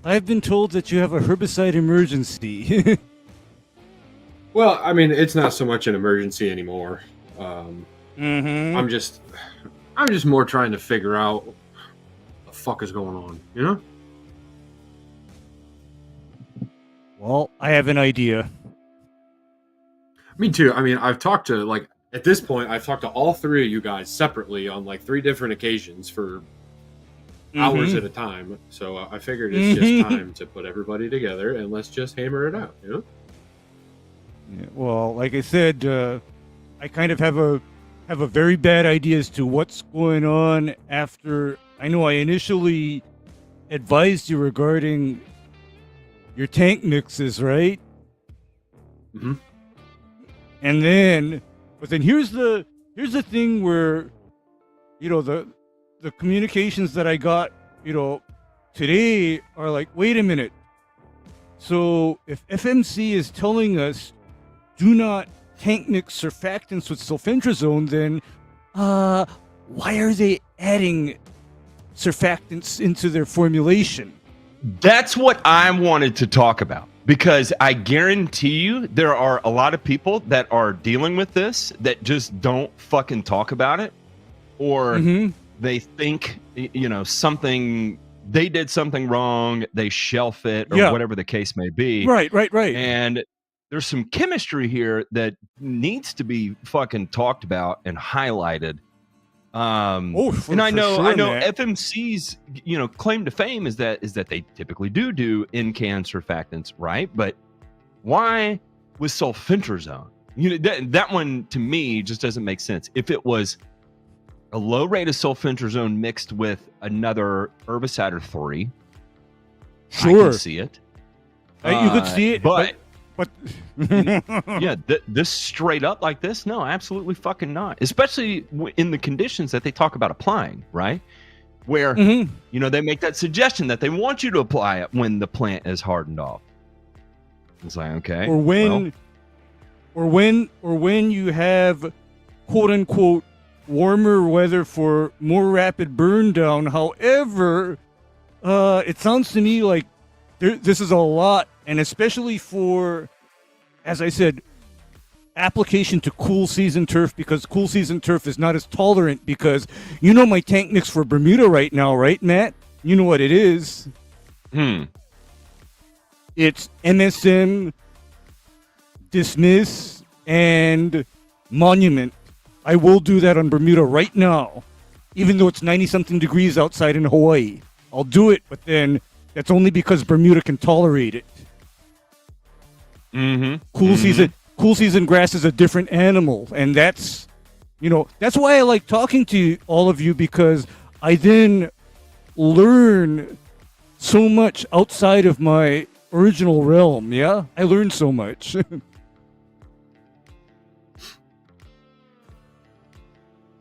I've been told that you have a herbicide emergency. Well, I mean, it's not so much an emergency anymore. Um, Mm-hmm. I'm just, I'm just more trying to figure out what the fuck is going on. You know? Well, I have an idea. Me too. I mean, I've talked to at this point, I've talked to all three of you guys separately on like three different occasions for hours at Mm-hmm. a time. So I figured it's just time to put everybody together and let's just hammer it out. You know? Yeah, well, like I said, I kind of have a very bad idea as to what's going on after. I know I initially advised you regarding your tank mixes, right? Mm-hmm. And then, but then here's the thing where, the communications that I got, today are like, wait a minute. So if FMC is telling us do not tank mix surfactants with sulfentrazone, then why are they adding surfactants into their formulation? That's what I wanted to talk about because I guarantee you there are a lot of people that are dealing with this that just don't fucking talk about it, or they think something, they did something wrong, they shelf it, or whatever the case may be. Right. And there's some chemistry here that needs to be fucking talked about and highlighted. And I know man. FMC's claim to fame is that they typically do in-can surfactants, right? But why with sulfentrazone? That one to me just doesn't make sense. If it was a low rate of sulfentrazone mixed with another herbicide or three, sure, I can see it. You could see it, but yeah, this straight up like this, no, absolutely fucking not. Especially in the conditions that they talk about applying, right? Where they make that suggestion that they want you to apply it when the plant is hardened off. It's like, okay, or when you have quote unquote warmer weather for more rapid burn down. However, it sounds to me like this is a lot, and especially for, as I said, application to cool season turf, because cool season turf is not as tolerant, because my tank mix for Bermuda right now, right, Matt? You know what it is. It's MSM, Dismiss, and Monument. I will do that on Bermuda right now, even though it's 90-something degrees outside in Hawaii. I'll do it, but then that's only because Bermuda can tolerate it. Cool season grass is a different animal, and that's why I like talking to all of you, because I then learn so much outside of my original realm. Yeah, I learned so much.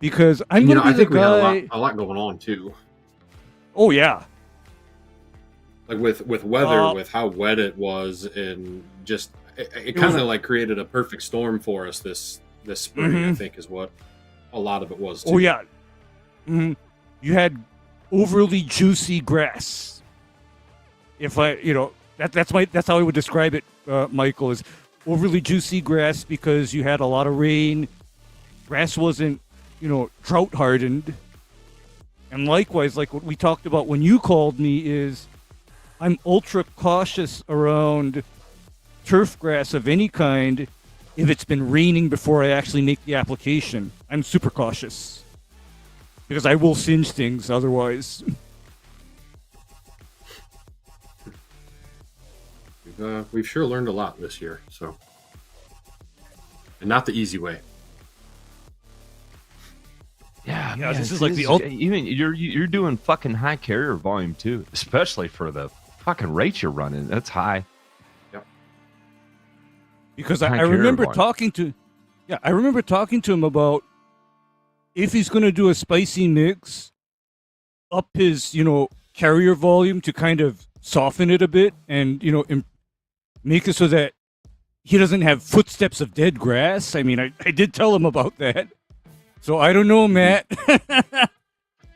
Because I'm gonna be I think the guy. we had a lot going on too. Oh yeah. Like with weather, with how wet it was, and just it kind of like created a perfect storm for us this spring. I think is what a lot of it was too. Oh yeah. You had overly juicy grass. If that's how I would describe it, Michael, is overly juicy grass, because you had a lot of rain. Grass wasn't drought hardened. And likewise, like what we talked about when you called me, is I'm ultra cautious around turf grass of any kind if it's been raining before I actually make the application. I'm super cautious because I will singe things otherwise. We've sure learned a lot this year, so, and not the easy way. Yeah, man, this is like the even you're doing fucking high carrier volume too, especially for the fucking rates you're running. That's high. Yep. Because I remember talking to him about if he's going to do a spicy mix, up his carrier volume to kind of soften it a bit, and make it so that he doesn't have footsteps of dead grass. I mean, I did tell him about that. So I don't know, Matt.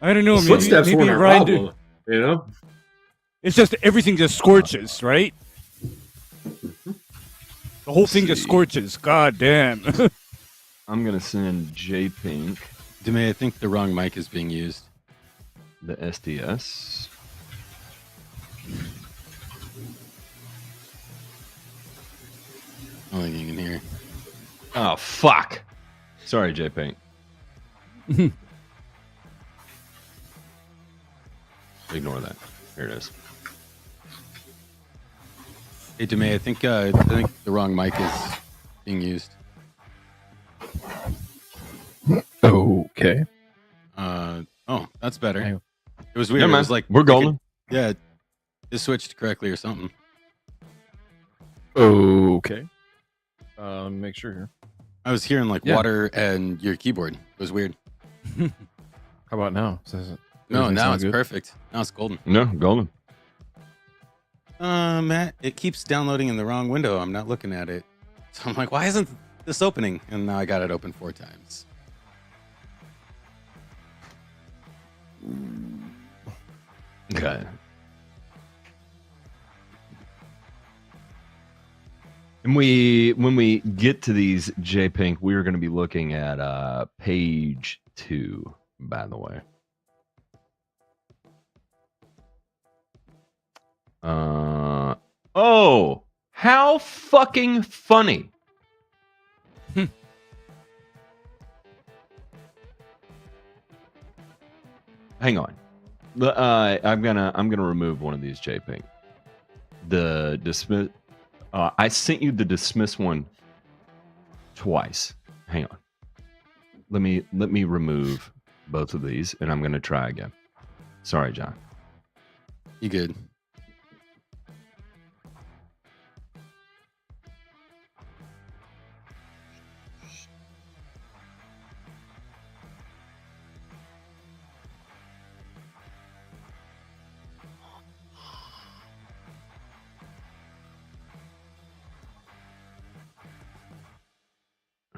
I don't know. Footsteps weren't a problem, It's just everything just scorches, right? The whole thing just scorches. God damn. I'm gonna send J Pink DeMay, I think the wrong mic is being used. the SDS. I don't think you can hear. Oh fuck! Sorry, J Pink. Ignore that. Here it is. Hey, DeMay, I think the wrong mic is being used. Okay. Oh, that's better. Hang on. It was weird. Yeah, It man. was like We're golden. Yeah, it switched correctly or something. Okay. Let me make sure here. I was hearing like Yeah. water and your keyboard. It was weird. How about now? No, Everything now sound it's good? perfect. Now it's golden. No, golden. Matt, it keeps downloading in the wrong window. I'm not looking at it. So I'm like, why isn't this opening? And now I got it open 4 times. Okay. And when we get to these J Pink, we're going to be looking at page 2, by the way. Oh, how fucking funny. Hang on. I'm gonna remove one of these J Pink. The dismiss. I sent you the dismiss one twice. Hang on. Let me remove both of these, and I'm gonna try again. Sorry, John. You good?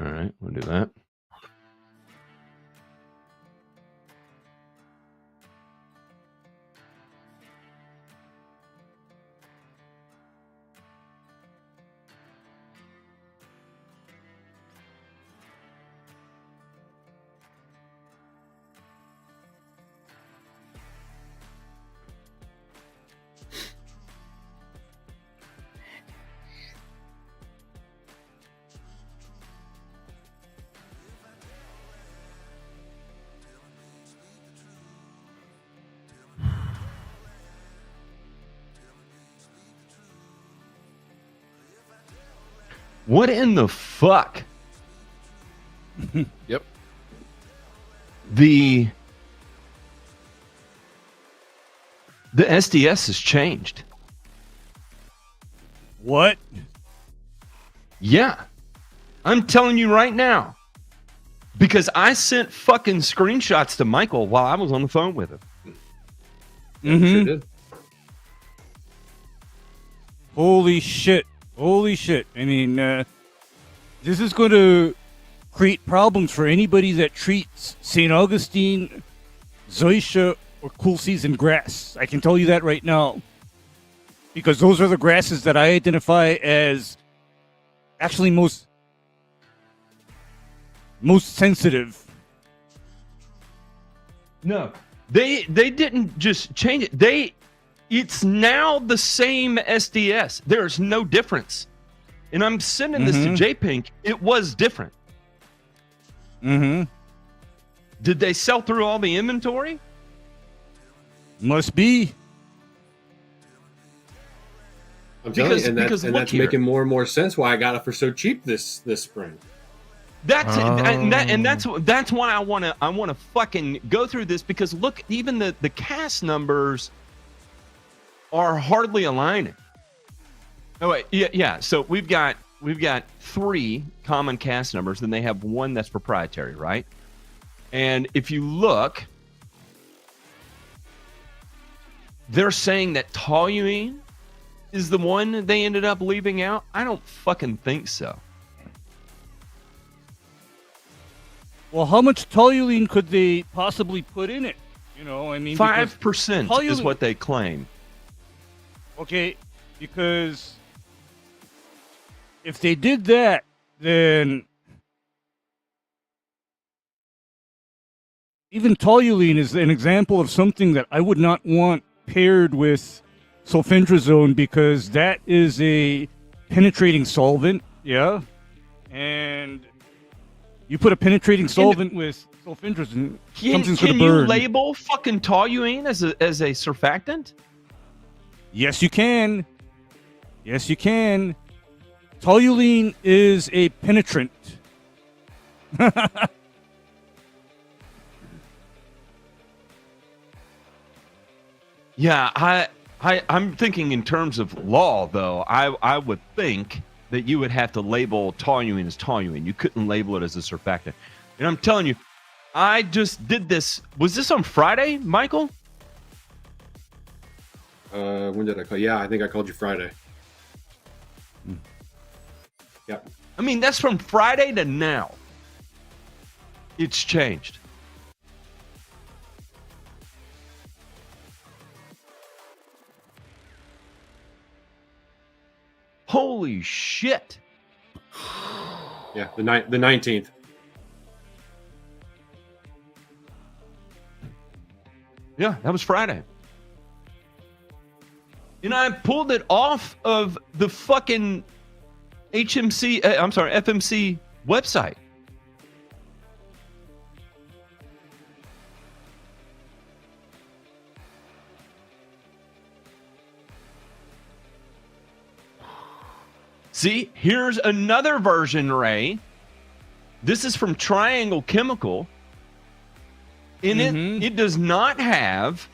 All right, we'll do that. What in the fuck? Yep. The SDS has changed. What? Yeah. I'm telling you right now. Because I sent fucking screenshots to Michael while I was on the phone with him. Sure did. Holy shit. Holy shit. I mean, this is going to create problems for anybody that treats St. Augustine, zoysia, or cool season grass. I can tell you that right now. Because those are the grasses that I identify as actually most sensitive. No. They didn't just change it. It's now the same SDS. There's no difference. And I'm sending this to J Pink. It was different. Mm-hmm. Did they sell through all the inventory? Must be. I'm telling Because- you, and because look that's here. making more and more sense why I got it for so cheap this spring. That's and Oh. that's why I wanna fucking go through this, because look, even the cast numbers are hardly aligning. Oh wait, yeah. So we've got 3 common cast numbers, and they have 1 that's proprietary, right? And if you look, they're saying that toluene is the one they ended up leaving out. I don't fucking think so. Well, how much toluene could they possibly put in it? You know, I mean, because 5% is toluene- what they claim. Okay, because if they did that, then even toluene is an example of something that I would not want paired with sulfentrazone because that is a penetrating solvent, yeah? And you put a penetrating solvent with sulfentrazone, something's going Can to you burn. label fucking toluene as a surfactant? Yes, you can. Yes, you can. Toluene is a penetrant. Yeah, I'm thinking in terms of law, though. I would think that you would have to label toluene as toluene. You couldn't label it as a surfactant. And I'm telling you, I just did this. Was this on Friday, Michael? When did I call? Yeah, I think I called you Friday. Yep. I mean, that's from Friday to now. It's changed. Holy shit. Yeah, the 19th. Yeah, that was Friday. And I pulled it off of the fucking FMC website. See, here's another version, Ray. This is from Triangle Chemical. In it does not have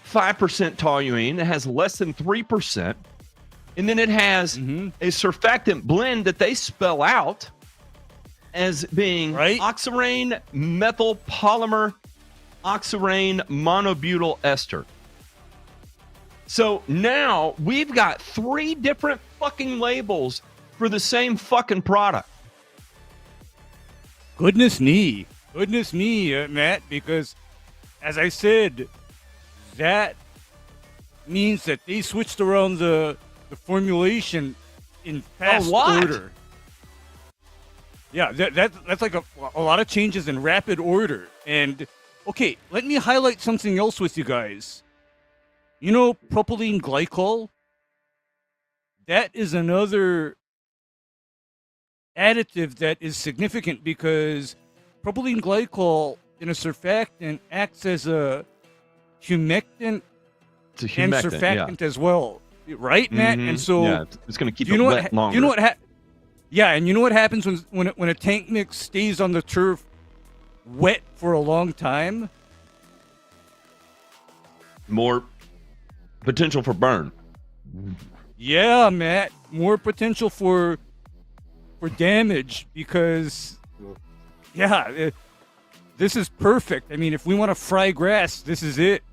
5% toluene. It has less than 3%. And then it has a surfactant blend that they spell out as being oxirane methyl polymer oxirane monobutyl ester. So now we've got 3 different fucking labels for the same fucking product. Goodness me, Matt, because as I said, that means that they switched around the formulation in fast order. Yeah, that's like a lot of changes in rapid order. And okay, let me highlight something else with you guys. You know propylene glycol? That is another additive that is significant because propylene glycol in a surfactant acts as a humectant and surfactant as well. Right, Matt? And so it's going to keep it wet longer. You know what and you know what happens when a tank mix stays on the turf wet for a long time? More potential for burn. Yeah, Matt. More potential for damage because, this is perfect. I mean, if we want to fry grass, this is it.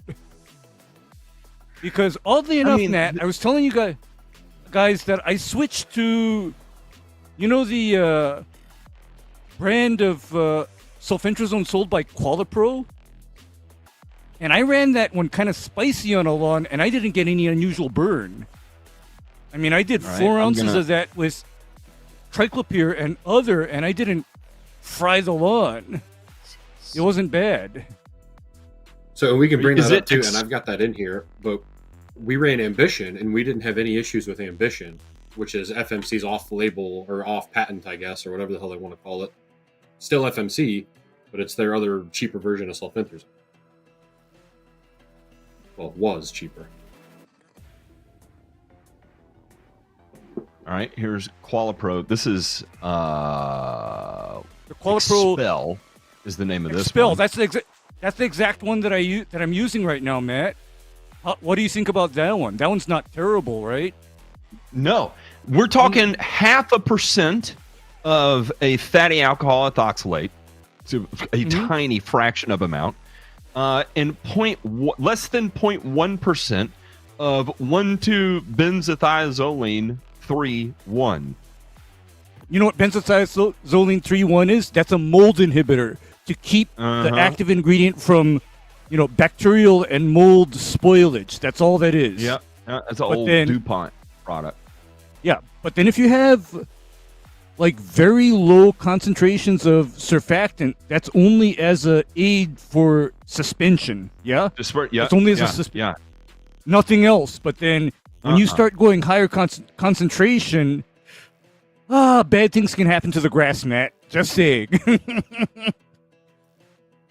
Because oddly enough, Matt, I was telling you guys that I switched to, the brand of sulfentrazone sold by Qualipro. And I ran that one kind of spicy on a lawn, and I didn't get any unusual burn. I mean, I did 4 ounces of that with triclopyr and I didn't fry the lawn. It wasn't bad. So we can bring that up too, and I've got that in here. But we ran Ambition, and we didn't have any issues with Ambition, which is FMC's off-label or off-patent, I guess, or whatever the hell they want to call it. Still FMC, but it's their other cheaper version of sulfentrazone. Well, it was cheaper. All right, here's Qualipro. This is The Qualipro Expel is the name of this Expel. one. That's the exact one that I'm using right now, Matt. What do you think about that one? That one's not terrible, right? No, we're talking 0.5% of a fatty alcohol ethoxylate, so a tiny fraction of amount, and less than 0.1% of 1,2-benzothiazolene 3,1. You know what benzothiazolene 3,1 is? That's a mold inhibitor to keep the active ingredient from, bacterial and mold spoilage. That's all that is. Yeah. That's an But old then- DuPont product. Yeah, but then if you have like very low concentrations of surfactant, that's only as a aid for suspension. Yeah, Just for, yeah, it's only as yeah, a suspension. yeah. Nothing else. But then when you start going higher concentration, bad things can happen to the grass, Matt. Just saying.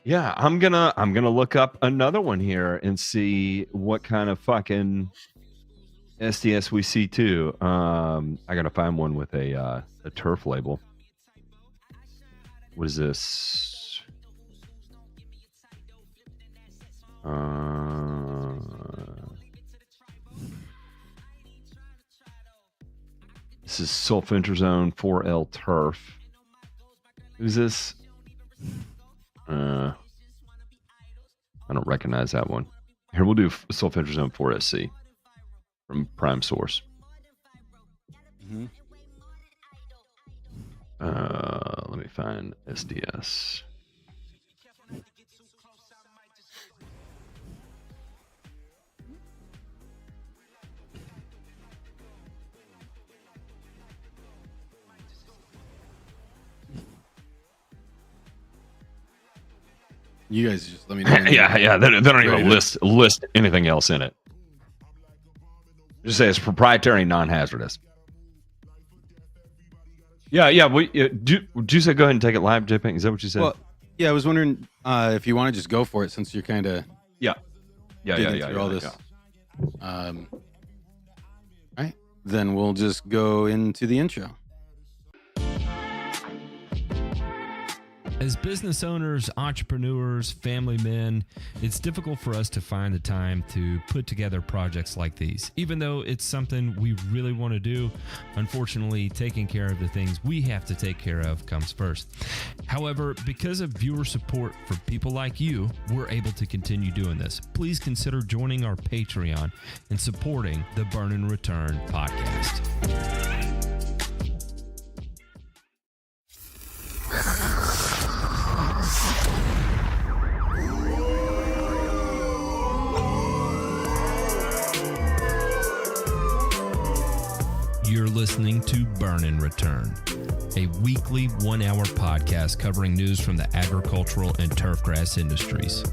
Yeah, I'm gonna look up another one here and see what kind of fucking SDS we see too. I gotta find one with a turf label. What is this? This is sulfentrazone 4L turf. Who's this? I don't recognize that one. Here, we'll do sulfentrazone 4SC from Prime Source. Mm-hmm. Let me find SDS. You guys just let me know. yeah. They don't Ready even to- list anything else in it. Just say it's proprietary, non-hazardous. Yeah. Do you say go ahead and take it live, JPEG? Is that what you said? Well, yeah, I was wondering if you want to just go for it since you're kind of yeah. through all this. All right, then we'll just go into the intro. As business owners, entrepreneurs, family men, it's difficult for us to find the time to put together projects like these. Even though it's something we really want to do, unfortunately, taking care of the things we have to take care of comes first. However, because of viewer support for people like you, we're able to continue doing this. Please consider joining our Patreon and supporting the Burn and Return podcast. You're listening to Burn and Return, a weekly 1-hour podcast covering news from the agricultural and turfgrass industries.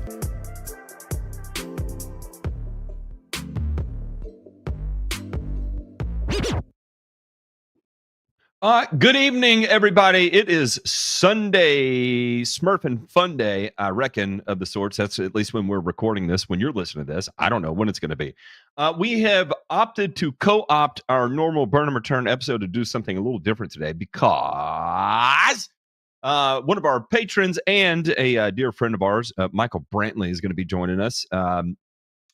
Good evening, everybody. It is Sunday, Smurfing Fun Day, I reckon, of the sorts. That's at least when we're recording this. When you're listening to this, I don't know when it's going to be. We have opted to co-opt our normal Burn and Return episode to do something a little different today because one of our patrons and a dear friend of ours, Michael Brantley, is going to be joining us.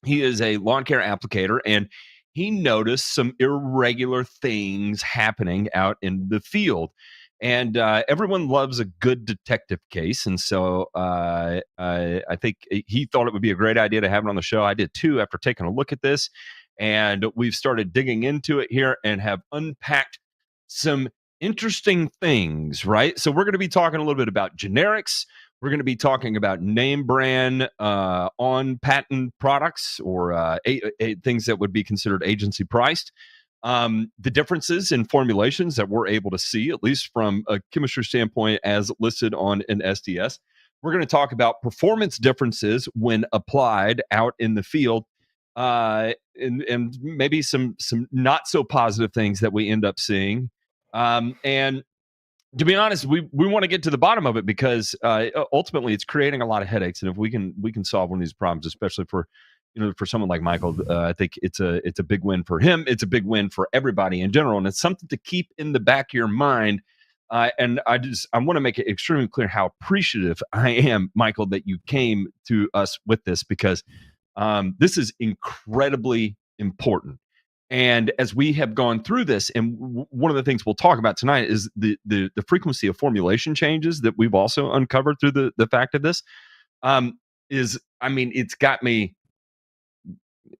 He is a lawn care applicator, and he noticed some irregular things happening out in the field. And everyone loves a good detective case. And so I think he thought it would be a great idea to have it on the show. I did too, after taking a look at this. And we've started digging into it here and have unpacked some interesting things, right? So we're going to be talking a little bit about generics. We're going to be talking about name brand on patent products or things that would be considered agency priced. The differences in formulations that we're able to see, at least from a chemistry standpoint, as listed on an SDS. We're going to talk about performance differences when applied out in the field, and maybe some not so positive things that we end up seeing. And to be honest, we want to get to the bottom of it because ultimately it's creating a lot of headaches. And if we can solve one of these problems, especially for someone like Michael, I think it's a big win for him. It's a big win for everybody in general, and it's something to keep in the back of your mind. And I want to make it extremely clear how appreciative I am, Michael, that you came to us with this because this is incredibly important. And as we have gone through this, and one of the things we'll talk about tonight is the frequency of formulation changes that we've also uncovered through the fact of this. It's got me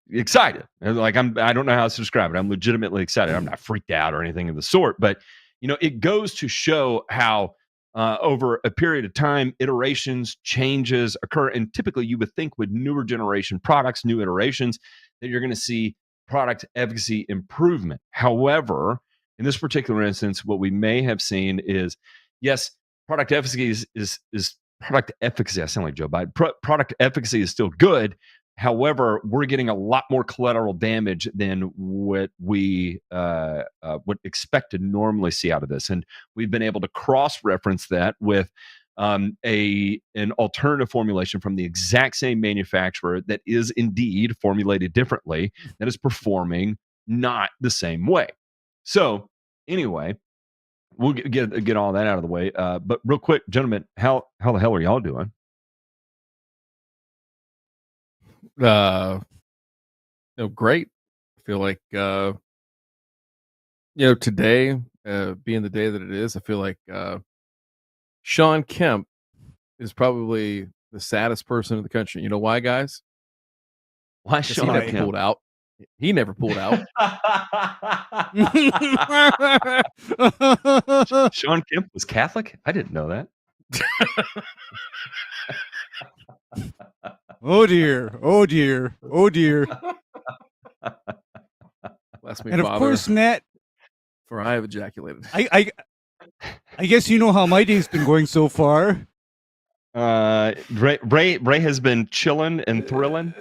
excited. Like I don't know how else to describe it. I'm legitimately excited. I'm not freaked out or anything of the sort, but it goes to show how over a period of time, iterations, changes occur. And typically you would think with newer generation products, new iterations, that you're going to see product efficacy improvement. However, in this particular instance, what we may have seen is, yes, product efficacy is product efficacy. I sound like Joe Biden. Product efficacy is still good. However, we're getting a lot more collateral damage than what we would expect to normally see out of this, and we've been able to cross-reference that with an alternative formulation from the exact same manufacturer that is indeed formulated differently, that is performing not the same way. So anyway, we'll get all that out of the way. But real quick, gentlemen, how the hell are y'all doing? Great. I feel like today, being the day that it is, I feel like Sean Kemp is probably the saddest person in the country. You know why, guys? Why 'Cause Sean he never Kemp? pulled out. He never pulled out. Sean Kemp was Catholic? I didn't know that. Oh dear. Oh dear. Oh dear. Bless me, And of Father, course, Matt, for I have ejaculated. I guess you know how my day's been going so far. Ray has been chilling and thrilling.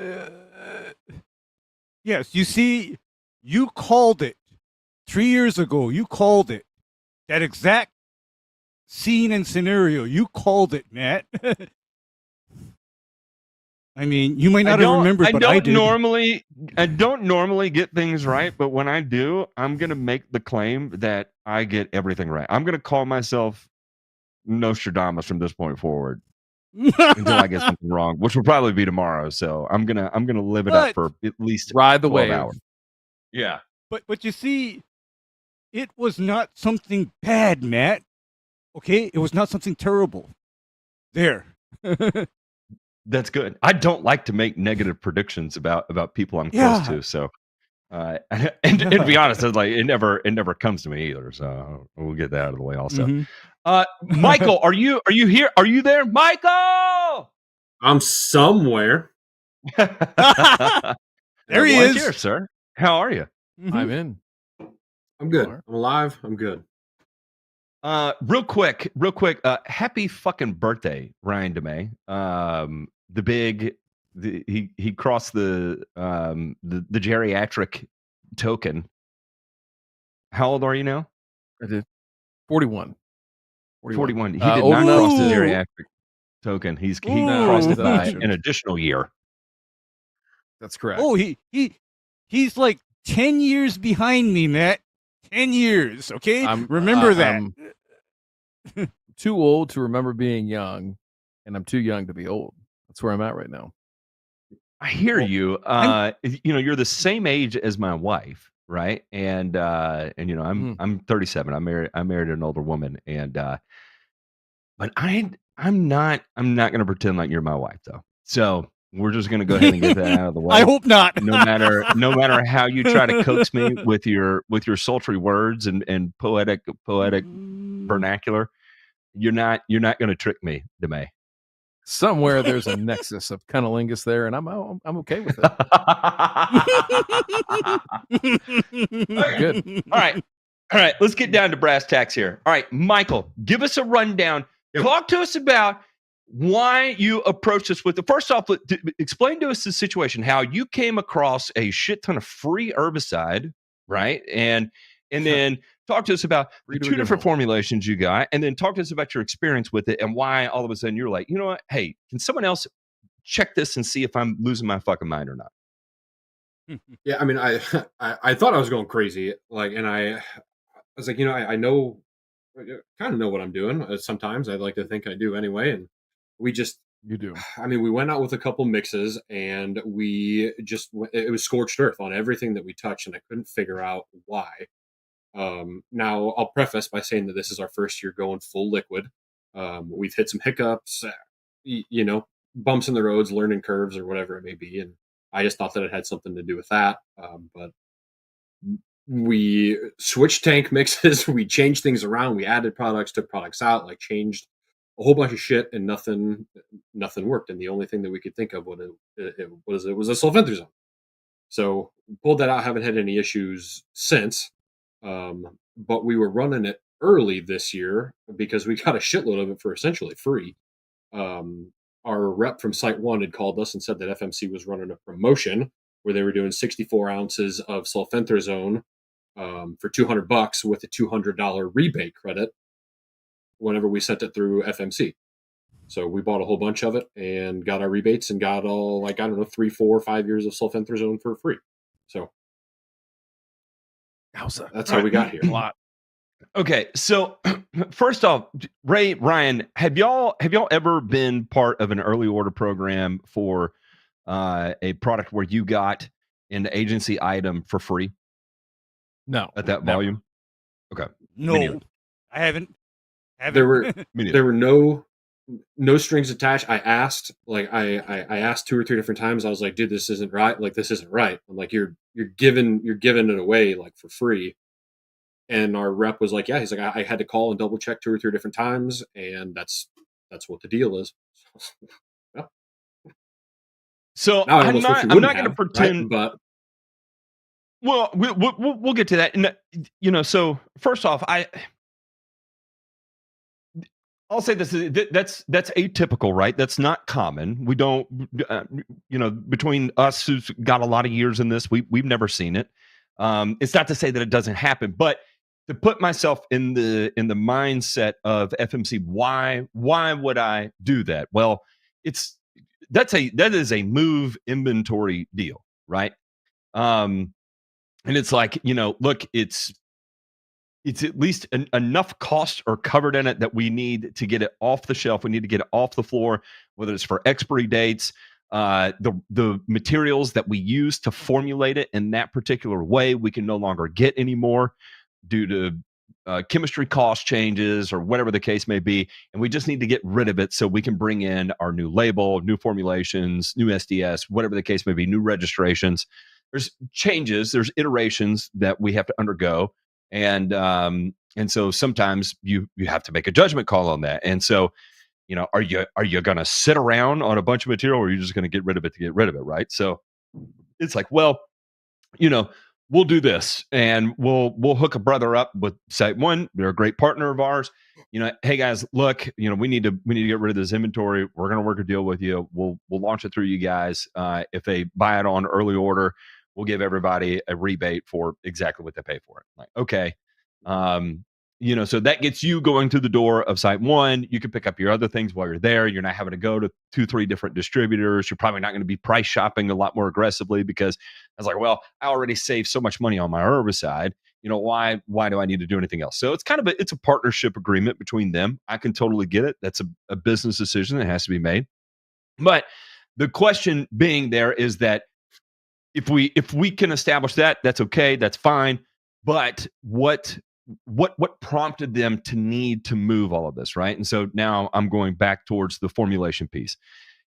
Yes, you see, you called it 3 years ago. You called it. That exact scene and scenario. You called it, Matt. I mean, you might not have remembered, but I did. I don't normally get things right, but when I do, I'm gonna make the claim that I get everything right. I'm gonna call myself Nostradamus from this point forward until I get something wrong, which will probably be tomorrow. So I'm gonna live it up for at least Ride the 12 wave. hours. Yeah. But you see, it was not something bad, Matt. Okay? It was not something terrible. There. That's good. I don't like to make negative predictions about people I'm close to. So, and to be honest, it's like it never comes to me either. So we'll get that out of the way. Also, Michael, are you here? Are you there, Michael? I'm somewhere. There he is, here, sir. How are you? I'm in. I'm good. I'm alive. I'm good. Real quick, happy fucking birthday, Ryan DeMay. He crossed the geriatric token. How old are you now? I did 41. 41. He did not cross the geriatric token. He crossed it by an additional year. That's correct. Oh, he's like 10 years behind me, Matt. 10 years, okay? Remember that. I'm too old to remember being young, and I'm too young to be old. That's where I'm at right now. I hear you. You're the same age as my wife, right? And I'm 37. I'm married an older woman, and but I'm not going to pretend like you're my wife, though. So we're just going to go ahead and get that out of the way. I hope not. No matter how you try to coax me with your sultry words and poetic vernacular, you're not going to trick me, DeMay. Somewhere there's a nexus of cunnilingus there, and I'm okay with it. Good. All right. Let's get down to brass tacks here. All right, Michael, give us a rundown. Yep. Talk to us about why you approached this with first off, explain to us the situation, how you came across a shit ton of free herbicide, right? And then talk to us about the two different formulations you got, and then talk to us about your experience with it and why all of a sudden you're like, you know what? Hey, can someone else check this and see if I'm losing my fucking mind or not? Yeah, I mean, I thought I was going crazy, and I was like, I know, kind of know what I'm doing. Sometimes I'd like to think I do anyway, and you do. I mean, we went out with a couple mixes, and it was scorched earth on everything that we touched, and I couldn't figure out why. Now I'll preface by saying that this is our first year going full liquid. We've hit some hiccups, bumps in the roads, learning curves, or whatever it may be, and I just thought that it had something to do with that. But we switched tank mixes, we changed things around, we added products, took products out, changed a whole bunch of shit, and nothing worked. And the only thing that we could think of was a sulfentrazone. So pulled that out, haven't had any issues since. But we were running it early this year because we got a shitload of it for essentially free. Our rep from Site One had called us and said that FMC was running a promotion where they were doing 64 ounces of sulfentrazone for $200 with a $200 rebate credit whenever we sent it through FMC. So we bought a whole bunch of it and got our rebates and got all, like, I don't know, 3, 4, 5 years of sulfentrazone for free. So that's how we got here. A lot. Okay, so first off, Ray, Ryan, have y'all ever been part of an early order program for a product where you got an agency item for free? No, at that never. volume. Okay, No, I haven't. There were no strings attached. I asked, like, I asked 2 or 3 different times. I was like, dude, this isn't right. Like, this isn't right. I'm like, you're giving it away, like, for free. And our rep was like, yeah, he's like, I had to call and double check 2 or 3 different times, and that's what the deal is. Yeah. So Now I'm not going to pretend, right? But well, we'll get to that. And so first off, I'll say this: that's atypical, right? That's not common. We don't, between us who's got a lot of years in this, we've never seen it. It's not to say that it doesn't happen, but to put myself in the mindset of FMC, why would I do that? Well, that is a move inventory deal, right? And it's like, look, it's at least enough costs are covered in it that we need to get it off the shelf. We need to get it off the floor, whether it's for expiry dates, the materials that we use to formulate it in that particular way, we can no longer get anymore due to chemistry cost changes or whatever the case may be. And we just need to get rid of it so we can bring in our new label, new formulations, new SDS, whatever the case may be, new registrations. There's changes, there's iterations that we have to undergo. And so sometimes you have to make a judgment call on that. And so, are you going to sit around on a bunch of material, or are you just going to get rid of it to get rid of it, right? So it's like, well, we'll do this, and we'll hook a brother up with Site One. They're a great partner of ours. Hey guys, look, we need to get rid of this inventory. We're going to work a deal with you. We'll launch it through you guys. If they buy it on early order, we'll give everybody a rebate for exactly what they pay for it. Like, okay. So that gets you going through the door of Site One. You can pick up your other things while you're there. You're not having to go to 2-3 different distributors. You're probably not going to be price shopping a lot more aggressively, because I was like, well, I already saved so much money on my herbicide. Why do I need to do anything else? So it's kind of it's a partnership agreement between them. I can totally get it. That's a business decision that has to be made. But the question being there is that if we can establish that, that's okay, that's fine. But what prompted them to need to move all of this, right? And so now I'm going back towards the formulation piece.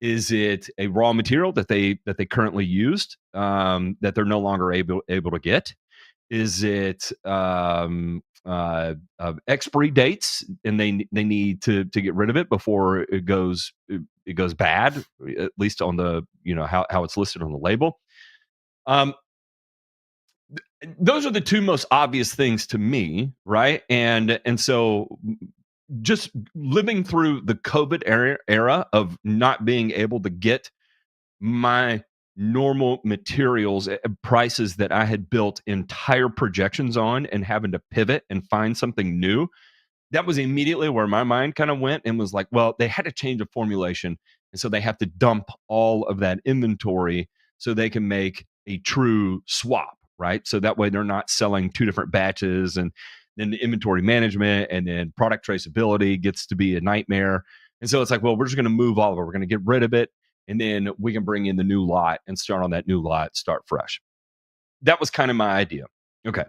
Is it a raw material that they currently used that they're no longer able to get? Is it expiry dates, and they need to get rid of it before it goes bad, at least on the how it's listed on the label? Those are the two most obvious things to me, right? And so just living through the COVID era of not being able to get my normal materials at prices that I had built entire projections on, and having to pivot and find something new, that was immediately where my mind kind of went and was like, well, they had to change the formulation. And so they have to dump all of that inventory so they can make a true swap, right? So that way they're not selling 2 different batches, and then the inventory management and then product traceability gets to be a nightmare. And so it's like, well, we're just going to move all of it. We're going to get rid of it, and then we can bring in the new lot and start on that new lot, start fresh. That was kind of my idea. Okay.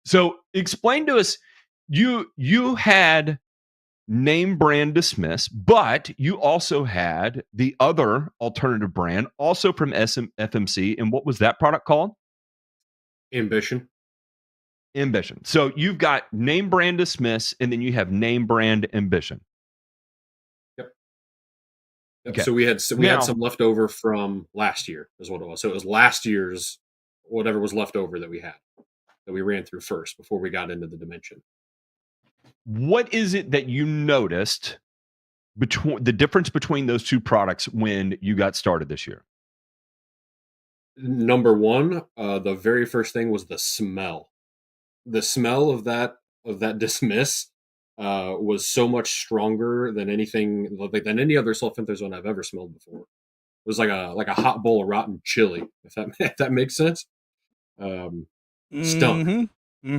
So explain to us, you had name brand Dismiss, but you also had the other alternative brand, also from FMC. And what was that product called? Ambition. So you've got name brand Dismiss, and then you have name brand Ambition. Yep. Okay. So we had some left over from last year, is what it was. So it was last year's whatever was left over that we had, that we ran through first before we got into the dimension. What is it that you noticed between the difference between those two products when you got started this year? Number one, the very first thing was the smell. The smell of that dismiss was so much stronger than anything, like than any other sulfentrazone I've ever smelled before. It was like a hot bowl of rotten chili, if that makes sense. Stunk. Mm-hmm.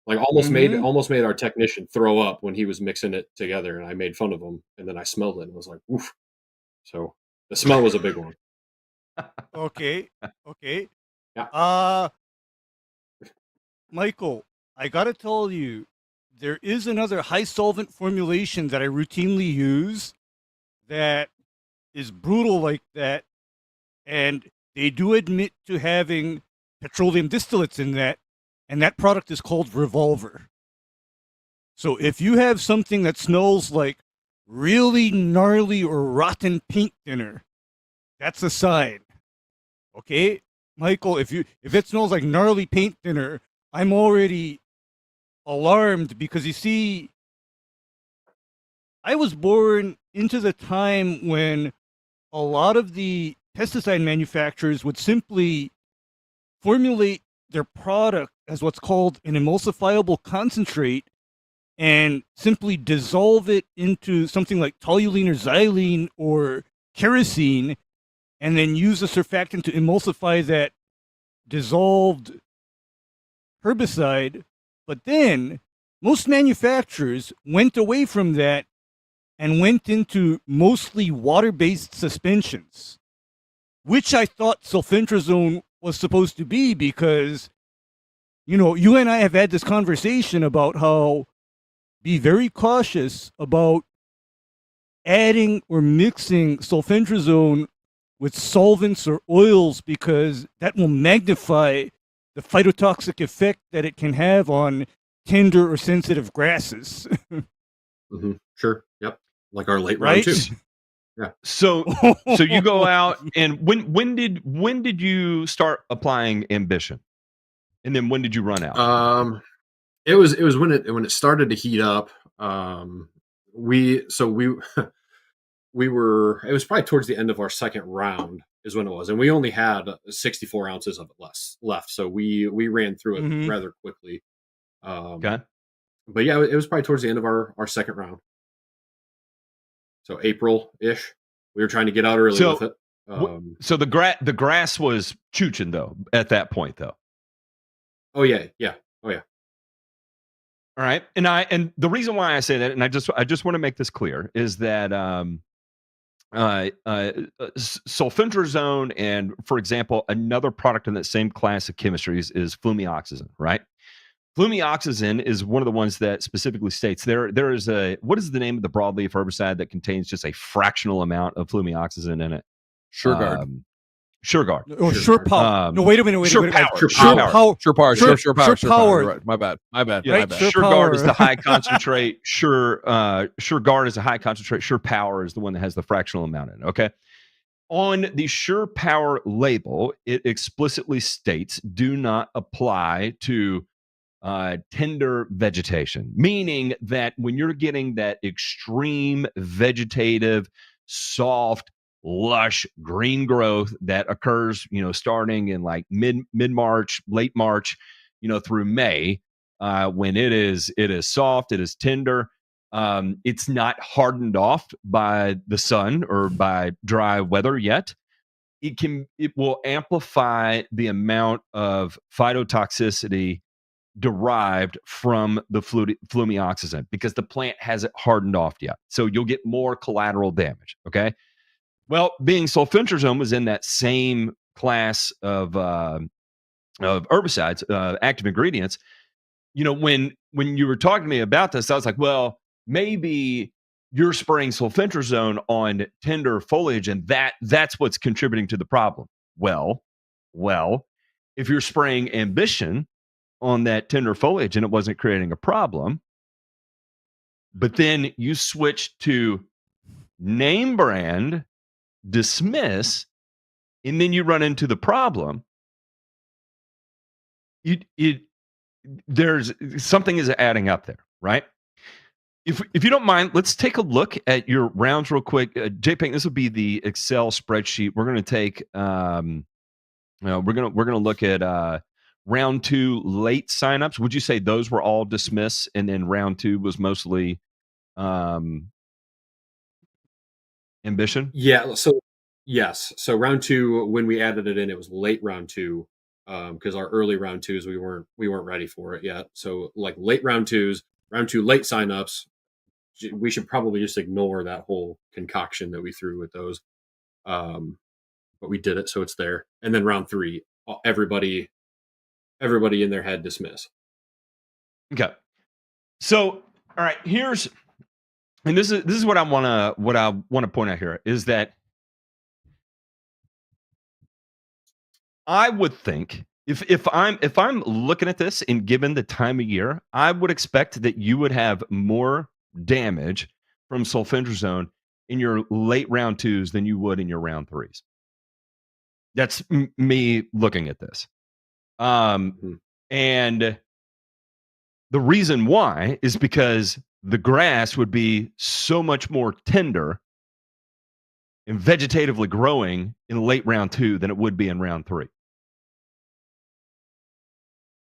Like almost made our technician throw up when he was mixing it together, and I made fun of him, and then I smelled it and was like, oof. So the smell was a big one. Okay. Yeah. Michael, I gotta tell you, there is another high solvent formulation that I routinely use that is brutal like that, and they do admit to having petroleum distillates in that, and that product is called Revolver. So if you have something that smells like really gnarly or rotten paint thinner, that's a sign. Okay, Michael, if it smells like gnarly paint thinner, I'm already alarmed, because you see, I was born into the time when a lot of the pesticide manufacturers would simply formulate their product as what's called an emulsifiable concentrate and simply dissolve it into something like toluene or xylene or kerosene, and then use a surfactant to emulsify that dissolved herbicide. But then most manufacturers went away from that and went into mostly water-based suspensions, which I thought sulfentrazone was supposed to be, because, you know, you and I have had this conversation about how be very cautious about adding or mixing sulfentrazone with solvents or oils, because that will magnify the phytotoxic effect that it can have on tender or sensitive grasses. Mm-hmm. Sure. Yep. Like our late Right? round too. Yeah. So you go out, and when did you start applying Ambition, and then when did you run out? It was when it started to heat up. We were, it was probably towards the end of our second round is when it was, and we only had 64 ounces of it left, so we ran through it rather quickly. Okay. But yeah, it was probably towards the end of our second round. So April-ish. We were trying to get out early with it. So the grass was chooching though at that point though. Oh yeah. Oh yeah. All right. And the reason why I say that, and I just want to make this clear, is that sulfentrazone, and for example, another product in that same class of chemistries is flumioxazine, right? Flumioxazine is one of the ones that specifically states there is what is the name of the broadleaf herbicide that contains just a fractional amount of flumioxazine in it? SureGuard. SureGuard. Oh, SurePower. No, wait a minute. SurePower. SurePower. Right. My bad. Yeah, Right? SureGuard is the high concentrate. SureGuard is a high concentrate. SurePower is the one that has the fractional amount in it. Okay. On the SurePower label, it explicitly states, "Do not apply to tender vegetation," meaning that when you're getting that extreme vegetative, soft, lush green growth that occurs, starting in like mid-March, late March, through May, when it is soft, it is tender, it's not hardened off by the sun or by dry weather yet. It will amplify the amount of phytotoxicity derived from the flumioxazine, because the plant hasn't hardened off yet. So you'll get more collateral damage. Okay. Well, being sulfentrazone was in that same class of herbicides, active ingredients. When you were talking to me about this, I was like, well, maybe you're spraying sulfentrazone on tender foliage, and that's what's contributing to the problem. Well, if you're spraying Ambition on that tender foliage and it wasn't creating a problem, but then you switch to name brand Dismiss, and then you run into the problem, there's something is adding up there, right? If you don't mind, let's take a look at your rounds real quick. JPEG, this will be the Excel spreadsheet. We're going to take we're gonna look at round 2 late signups. Would you say those were all dismissed, and then round 2 was mostly ambition? Yeah. So yes. So round 2, when we added it in, it was late round 2, because our early round 2s we weren't ready for it yet. So like late round 2s, round 2 late signups, we should probably just ignore that whole concoction that we threw with those. But we did it, so it's there. And then round 3, everybody in there had dismiss. Okay. So, all right, and this is what I want to point out here is that I would think if I'm looking at this and given the time of year, I would expect that you would have more damage from sulfentrazone in your late round 2s than you would in your round 3s. That's me looking at this. And the reason why is because the grass would be so much more tender and vegetatively growing in late round 2 than it would be in round 3.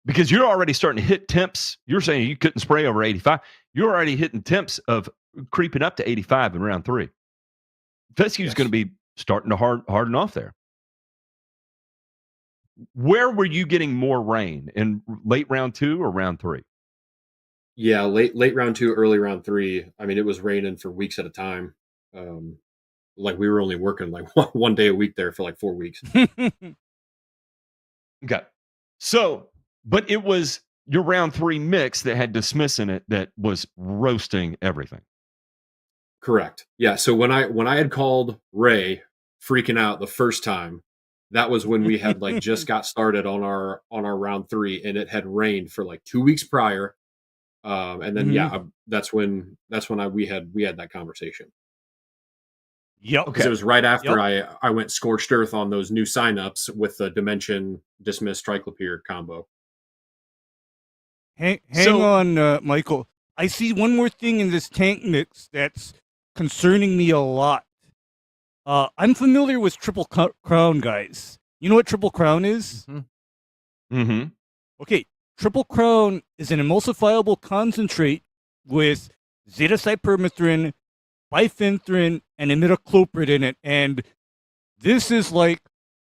Because you're already starting to hit temps. You're saying you couldn't spray over 85. You're already hitting temps of creeping up to 85 in round 3. Fescue is going to be starting to harden off there. Where were you getting more rain, in late round 2 or round 3? Yeah, late round 2, early round 3. I mean, it was raining for weeks at a time. Like we were only working like one day a week there for like 4 weeks. Okay. So, but it was your round 3 mix that had dismiss in it that was roasting everything. Correct. Yeah. So when I had called Ray freaking out the first time, that was when we had like just got started on our round 3, and it had rained for like 2 weeks prior. And then that's when we had that conversation. Yep. Because it was right after I went scorched earth on those new signups with the Dimension Dismiss Triclopyr combo. Hang on, Michael. I see one more thing in this tank mix that's concerning me a lot. I'm familiar with Triple Crown, guys. You know what Triple Crown is? Mm-hmm. Okay, Triple Crown is an emulsifiable concentrate with zeta-cypermethrin, bifenthrin, and imidacloprid in it, and this is like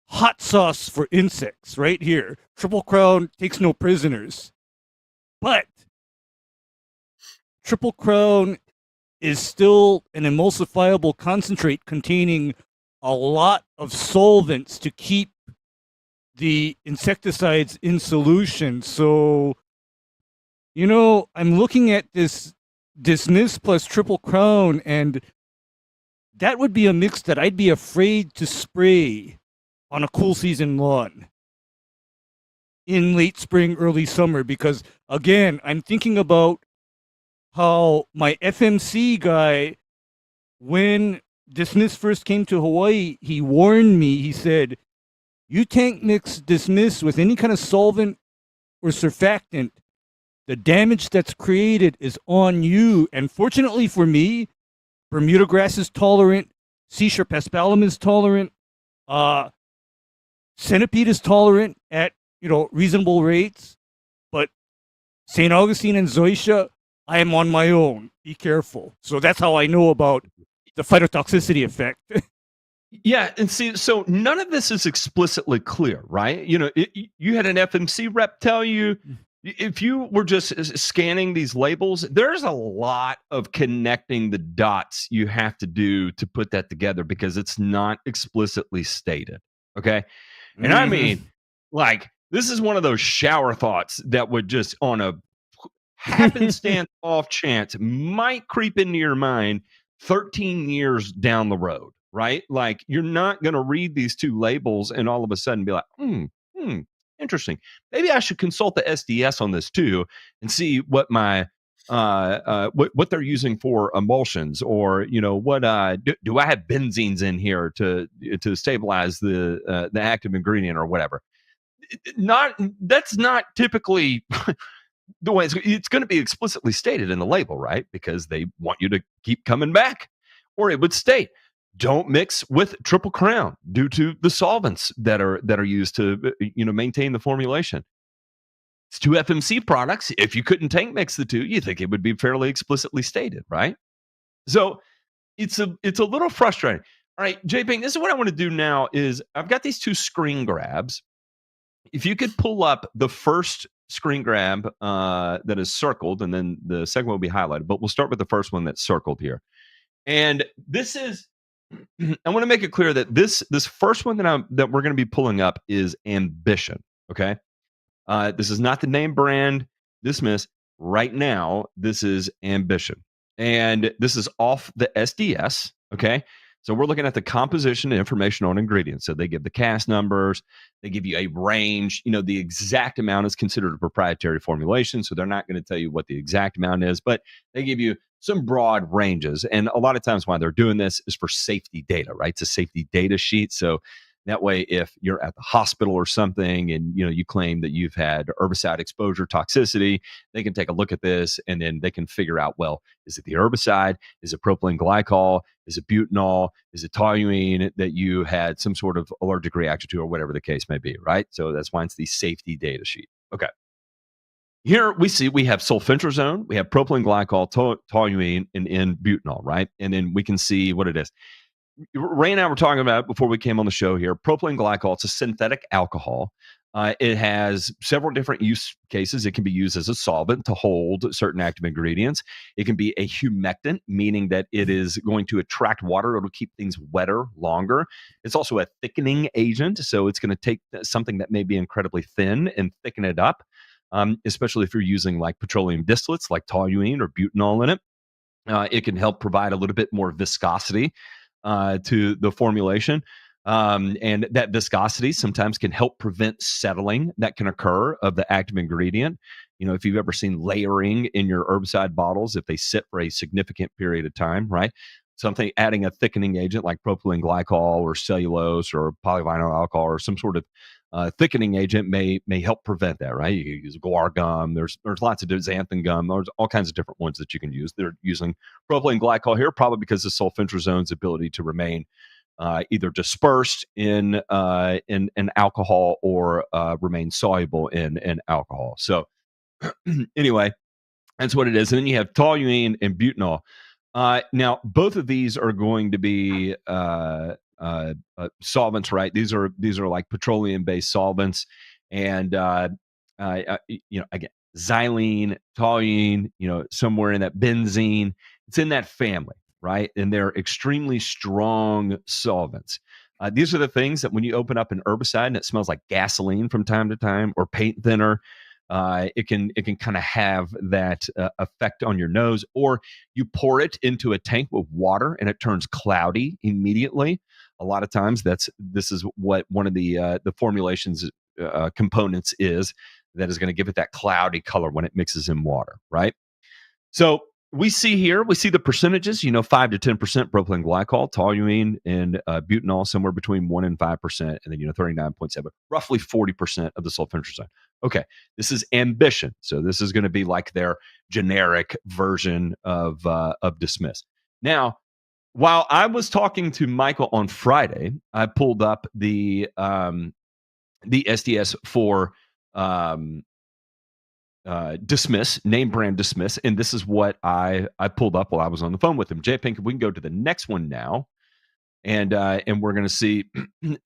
hot sauce for insects right here. Triple Crown takes no prisoners. But Triple Crown is still an emulsifiable concentrate containing a lot of solvents to keep the insecticides in solution. So, I'm looking at this Dismiss plus Triple Crown, and that would be a mix that I'd be afraid to spray on a cool season lawn in late spring, early summer, because again, I'm thinking about how my FMC guy, when Dismiss first came to Hawaii, he warned me. He said, you tank mix Dismiss with any kind of solvent or surfactant, the damage that's created is on you. And fortunately for me, Bermuda grass is tolerant, C. sharpaspalum is tolerant, centipede is tolerant at reasonable rates, but St. Augustine and Zoysia, I am on my own. Be careful. So that's how I know about the phytotoxicity effect. Yeah, and see, so none of this is explicitly clear, right? You had an FMC rep tell you, if you were just scanning these labels, there's a lot of connecting the dots you have to do to put that together because it's not explicitly stated, okay? And I mean, like, this is one of those shower thoughts that would just, on a happenstance off chance, might creep into your mind 13 years down the road, right? Like, you're not going to read these 2 labels and all of a sudden be like, interesting. Maybe I should consult the SDS on this too and see what my what they're using for emulsions, or what do I have benzenes in here to stabilize the active ingredient or whatever. that's not typically the way it's going to be explicitly stated in the label, right? Because they want you to keep coming back. Or it would state, don't mix with Triple Crown due to the solvents that are used to maintain the formulation. It's two FMC products. If you couldn't tank mix the two, you think it would be fairly explicitly stated, right? So it's a little frustrating. All right, JP, this is what I want to do now is I've got these two screen grabs. If you could pull up the first screen grab that is circled, and then the second one will be highlighted, but we'll start with the first one that's circled here. And this is, I want to make it clear that this first one that we're going to be pulling up is Ambition. Okay, this is not the name brand Dismiss. Right now, this is Ambition, and this is off the SDS. Okay, so we're looking at the composition and information on ingredients. So they give the cast numbers, they give you a range. The exact amount is considered a proprietary formulation, so they're not going to tell you what the exact amount is, but they give you some broad ranges. And a lot of times why they're doing this is for safety data, right? It's a safety data sheet. So that way, if you're at the hospital or something and you claim that you've had herbicide exposure toxicity, they can take a look at this and then they can figure out, well, is it the herbicide? Is it propylene glycol? Is it butanol? Is it toluene that you had some sort of allergic reaction to, or whatever the case may be, right? So that's why it's the safety data sheet. Okay. Here we have sulfentrazone, we have propylene glycol, toluene, and butanol, right? And then we can see what it is. Ray and I were talking about it before we came on the show here. Propylene glycol, it's a synthetic alcohol. It has several different use cases. It can be used as a solvent to hold certain active ingredients. It can be a humectant, meaning that it is going to attract water. It'll keep things wetter longer. It's also a thickening agent. So it's going to take something that may be incredibly thin and thicken it up, especially if you're using like petroleum distillates like toluene or butanol in it. It can help provide a little bit more viscosity to the formulation. And that viscosity sometimes can help prevent settling that can occur of the active ingredient. If you've ever seen layering in your herbicide bottles, if they sit for a significant period of time, right? Something adding a thickening agent like propylene glycol or cellulose or polyvinyl alcohol or some sort of thickening agent may help prevent that, right? You can use guar gum. There's lots of xanthan gum. There's all kinds of different ones that you can use. They're using propylene glycol here, probably because of sulfentrazone's ability to remain either dispersed in alcohol or remain soluble in alcohol. So anyway, that's what it is. And then you have toluene and butanol. Now, both of these are going to be solvents, right? These are like petroleum-based solvents, and again, xylene, toluene, somewhere in that benzene, it's in that family, right? And they're extremely strong solvents. These are the things that when you open up an herbicide and it smells like gasoline from time to time or paint thinner, it can kind of have that effect on your nose. Or you pour it into a tank with water and it turns cloudy immediately. A lot of times this is what one of the formulations components is that is going to give it that cloudy color when it mixes in water, right? So we see the percentages, 5 to 10% propylene glycol, toluene, and butanol, somewhere between 1 and 5%, and then 39.7, roughly 40% of the sulfentrazone. Okay, this is Ambition, so this is going to be like their generic version of Dismiss. Now, while I was talking to Michael on Friday, I pulled up the SDS for Dismiss, name brand Dismiss, and this is what I pulled up while I was on the phone with him. Jay Pink, we can go to the next one now, and we're going to see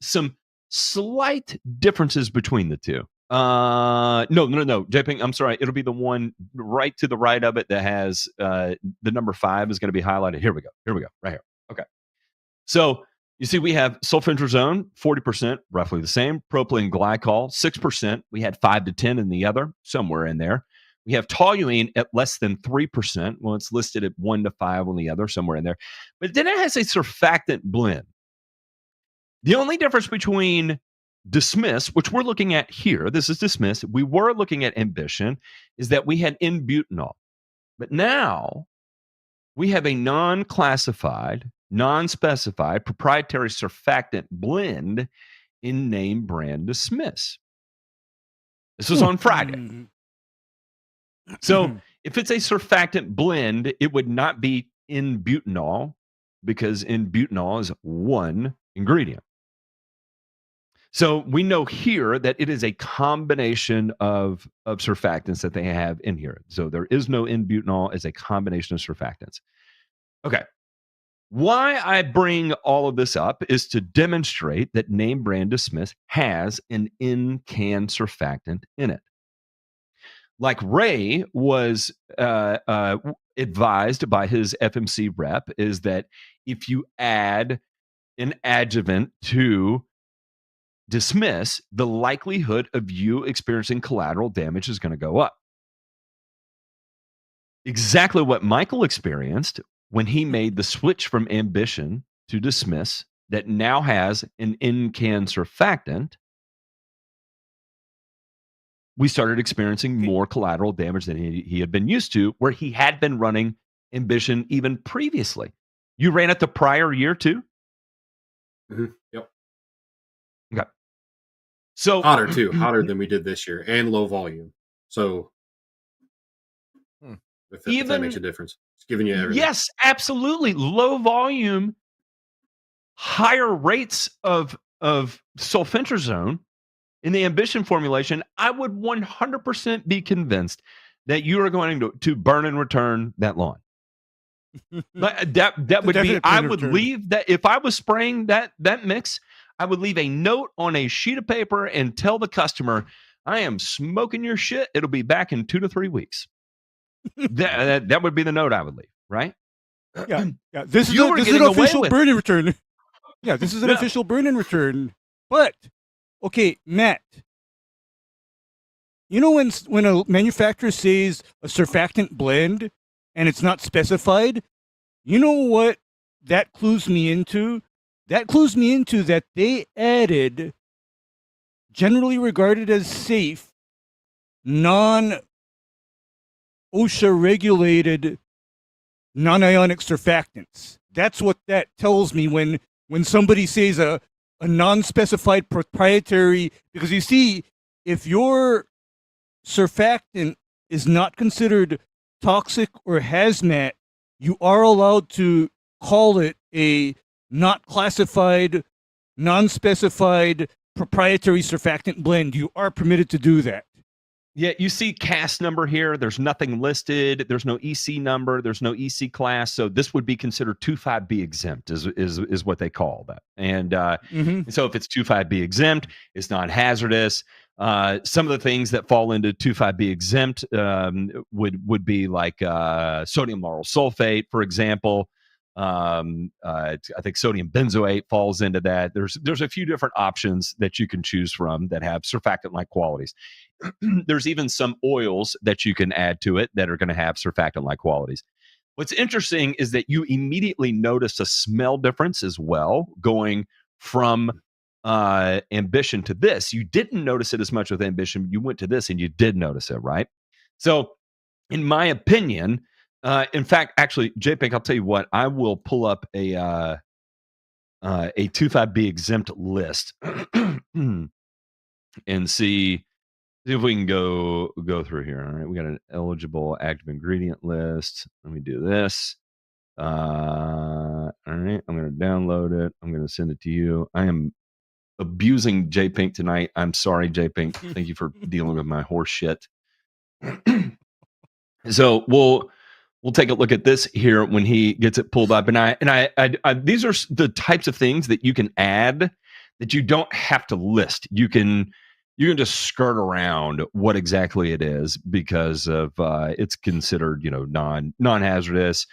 some slight differences between the two. No, Jay Pink, I'm sorry, it'll be the one right to the right of it that has the number 5 is going to be highlighted. Here we go, right here. Okay, so you see, we have sulfentrazone, 40%, roughly the same. Propylene glycol, 6%. We had 5 to 10 in the other, somewhere in there. We have toluene at less than 3%. Well, it's listed at 1 to 5 on the other, somewhere in there. But then it has a surfactant blend. The only difference between Dismiss, which we're looking at here, this is Dismiss, we were looking at Ambition, is that we had N-butanol. But now we have a non-classified, non-specified proprietary surfactant blend in name brand Dismiss. This was on Friday. Mhm. So if it's a surfactant blend, it would not be in butanol because in butanol is one ingredient. So we know here that it is a combination of surfactants that they have in here. So there is no in butanol as a combination of surfactants. Okay. Why I bring all of this up is to demonstrate that name brand Dismiss has an in-can surfactant in it. Like Ray was advised by his FMC rep, is that if you add an adjuvant to Dismiss, the likelihood of you experiencing collateral damage is going to go up. Exactly what Michael experienced when he made the switch from Ambition to Dismiss that now has an in-can surfactant. We started experiencing more collateral damage than he had been used to, where he had been running Ambition even previously. You ran it the prior year too? Mm-hmm. Yep. Okay. So hotter too, hotter than we did this year, and low volume. So if that makes a difference, it's giving you everything. Yes, absolutely. Low volume, higher rates of sulfentrazone in the Ambition formulation. I would 100% be convinced that you are going to burn and return that lawn. that would be. I would leave that if I was spraying that mix. I would leave a note on a sheet of paper and tell the customer, I am smoking your shit. It'll be back in 2 to 3 weeks. that would be the note I would leave, right? Yeah. This is an official burn and return. Yeah, this is an official burn and return. But, okay, Matt, you know when a manufacturer says a surfactant blend and it's not specified, you know what that clues me into? That clues me into that they added generally regarded as safe, non-OSHA regulated, non-ionic surfactants. That's what that tells me when somebody says a non-specified proprietary, because you see, if your surfactant is not considered toxic or hazmat, you are allowed to call it a not classified, non-specified proprietary surfactant blend. You are permitted to do that. Yeah, you see CAS number here. There's nothing listed. There's no EC number. There's no EC class. So this would be considered 25B exempt is what they call that. And so if it's 25B exempt, it's not hazardous. Some of the things that fall into 25B exempt would be like sodium lauryl sulfate, for example. I think sodium benzoate falls into that. There's a few different options that you can choose from that have surfactant-like qualities. There's even some oils that you can add to it that are going to have surfactant-like qualities. What's interesting is that you immediately notice a smell difference as well, going from Ambition to this. You didn't notice it as much with Ambition. You went to this and you did notice it, right? So, in my opinion, in fact, actually, JPEG, I'll tell you what, I will pull up a 25B exempt list and see if we can go through here. All right, we got an eligible active ingredient list. Let me do this. All right, I'm going to download it. I'm going to send it to you. I am abusing JPink tonight. I'm sorry, JPink. Thank you for dealing with my horse shit. So we'll take a look at this here when he gets it pulled up. And I these are the types of things that you can add that you don't have to list. You can just skirt around what exactly it is because of it's considered, non-hazardous.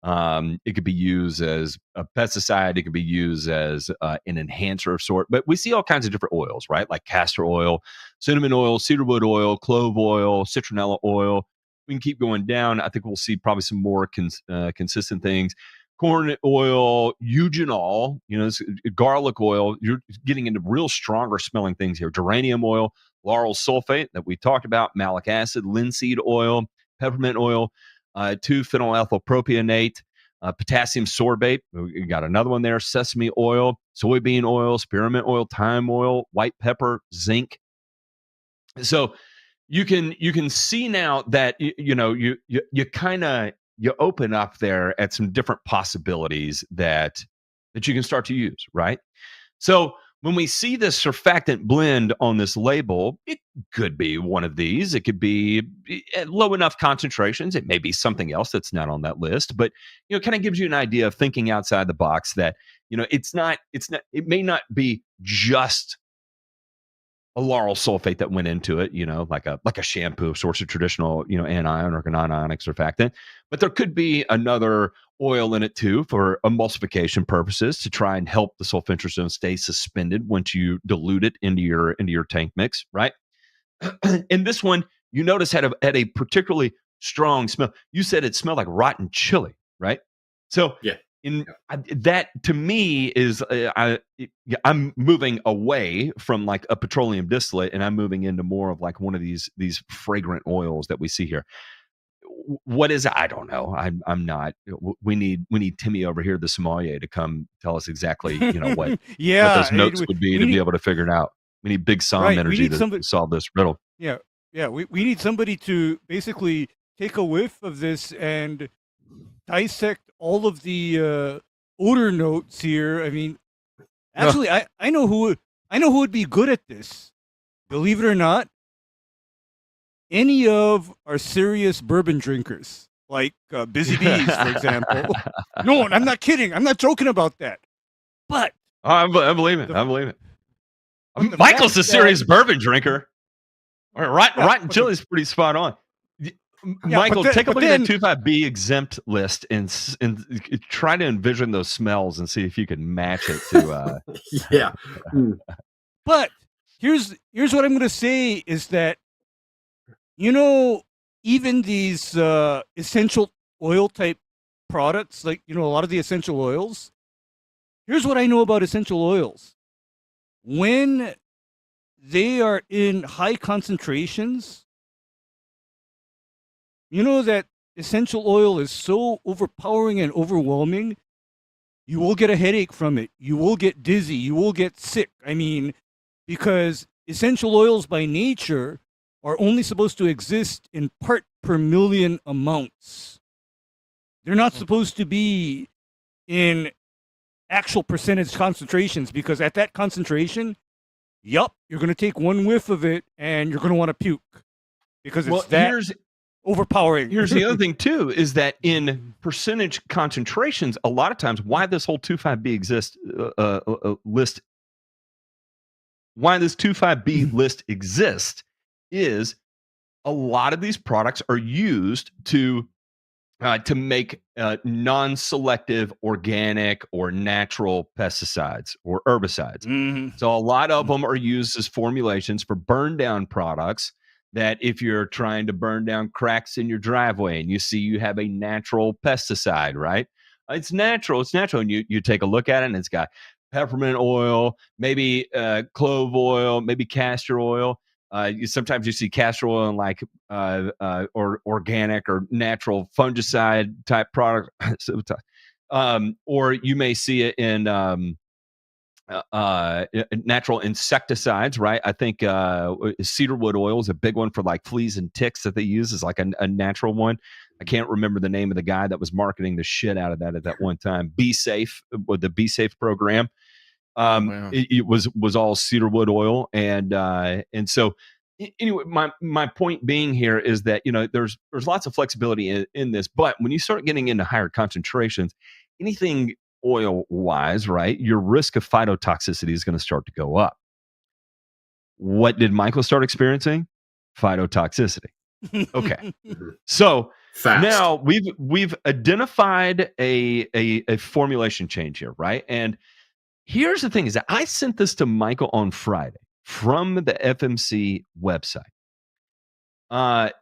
It could be used as a pesticide. It could be used as an enhancer of sort. But we see all kinds of different oils, right? Like castor oil, cinnamon oil, cedarwood oil, clove oil, citronella oil. We can keep going down. I think we'll see probably some more consistent things. Corn oil, eugenol, garlic oil. You're getting into real stronger smelling things here. Geranium oil, lauryl sulfate that we talked about, malic acid, linseed oil, peppermint oil, 2-phenylethyl propionate, potassium sorbate. We got another one there. Sesame oil, soybean oil, spearmint oil, thyme oil, white pepper, zinc. So you can see now that you kind of you open up there at some different possibilities that you can start to use, right? So when we see this surfactant blend on this label, it could be one of these. It could be at low enough concentrations. It may be something else that's not on that list, but it kind of gives you an idea of thinking outside the box that it may not be just a lauryl sulfate that went into it, like a shampoo source of traditional, anion or non-ionic surfactant. But there could be another oil in it too for emulsification purposes to try and help the sulfentrazone stay suspended once you dilute it into your tank mix, right? And this one, you notice had a particularly strong smell. You said it smelled like rotten chili, right? So Yeah. That to me is I'm moving away from like a petroleum distillate, and I'm moving into more of like one of these fragrant oils that we see here. What is it? I don't know. I'm not. We need Timmy over here, the sommelier, to come tell us exactly what Yeah, what those notes would be to be able to figure it out. We need big Som Right, we energy need to somebody- solve this riddle. Yeah, we need somebody to basically take a whiff of this and dissect all of the odor notes here. I mean, actually, I know who would be good at this. Believe it or not, any of our serious bourbon drinkers, like Busy Bees, for example. No, I'm not kidding. I'm not joking about that. But I believe it. I believe it. the Michael's fact a serious that- bourbon drinker. All right, Yeah, rotten but chili is pretty spot on. Michael, but take a but look at then- that 25B exempt list and try to envision those smells and see if you can match it to. Yeah. But here's what I'm going to say is that, even these essential oil type products, like, a lot of the essential oils, here's what I know about essential oils. When they are in high concentrations, that essential oil is so overpowering and overwhelming, you will get a headache from it. You will get dizzy. You will get sick. I mean, because essential oils by nature are only supposed to exist in part per million amounts. They're not supposed to be in actual percentage concentrations, because at that concentration, you're going to take one whiff of it and you're going to want to puke because it's overpowering. Here's the other thing too, is that in percentage concentrations, a lot of times why this whole 25B list, why this 25B list exists is a lot of these products are used to make non-selective organic or natural pesticides or herbicides. Mm-hmm. So a lot of them are used as formulations for burn down products, that if you're trying to burn down cracks in your driveway and you see you have a natural pesticide, right? It's natural. And you take a look at it and it's got peppermint oil, maybe clove oil, maybe castor oil. Sometimes you see castor oil in like or organic or natural fungicide type product, or you may see it in natural insecticides, right? I think cedarwood oil is a big one for like fleas and ticks that they use as like a natural one. I can't remember the name of the guy that was marketing the shit out of that at that one time. Be Safe, with the Be Safe program. It was all cedarwood oil, and so anyway, my point being here is that there's lots of flexibility in this, but when you start getting into higher concentrations, anything oil wise, right, your risk of phytotoxicity is going to start to go up. What did Michael start experiencing? Phytotoxicity. Okay. So Fast. now we've identified a formulation change here, right? And here's the thing is that I sent this to Michael on Friday from the FMC website.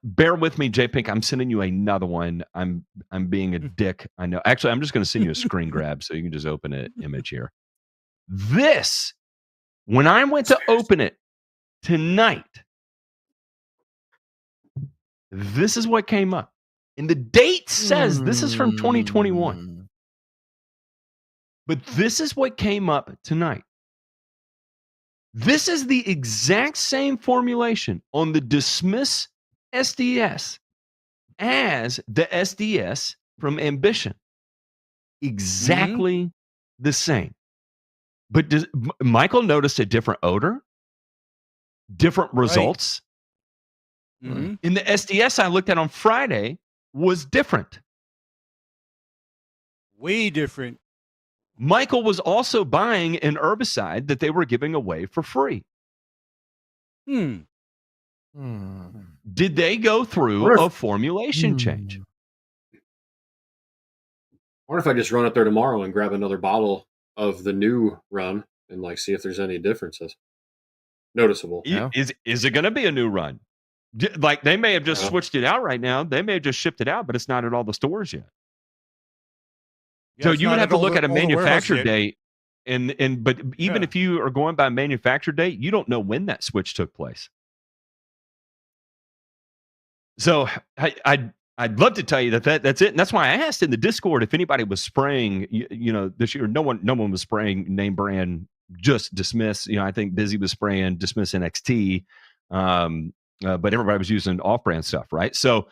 Bear with me, J-Pink. I'm sending you another one. I'm being a dick. I know. Actually, I'm just going to send you a screen grab so you can just open an image here. This, when I went to open it tonight, this is what came up. And the date says this is from 2021. But this is what came up tonight. This is the exact same formulation on the Dismiss SDS as the SDS from Ambition. Exactly the same. But Michael noticed a different odor, different results. Mhm. In the SDS I looked at on Friday was different. Way different. Michael was also buying an herbicide that they were giving away for free. Did they go through a formulation change? I wonder if I just run up there tomorrow and grab another bottle of the new run and like see if there's any differences noticeable. Yeah. Is it going to be a new run? Like they may have just switched it out right now. They may have just shipped it out, but it's not at all the stores yet. Yeah, So it's you would not have to all look the- at a all the warehouse manufacture yet. date, but even Yeah. if you are going by manufacture date, you don't know when that switch took place. So I'd love to tell you that's it, and that's why I asked in the Discord if anybody was spraying. This year, no one was spraying name brand, just Dismiss. I think Busy was spraying Dismiss NXT, but everybody was using off-brand stuff, right? So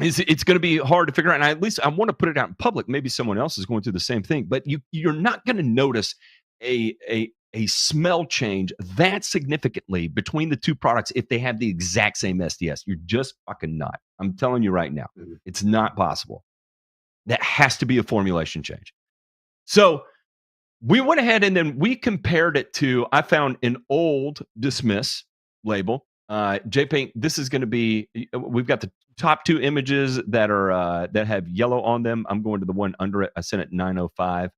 it's going to be hard to figure out. And at least I want to put it out in public. Maybe someone else is going through the same thing, but you're not going to notice a smell change that significantly between the two products if they have the exact same SDS. You're just fucking not. I'm telling you right now, it's not possible. That has to be a formulation change. So we went ahead and then we compared it to, I found an old Dismiss label. J-Paint, this is going to be, we've got the top two images that are that have yellow on them. I'm going to the one under it. I sent it 905.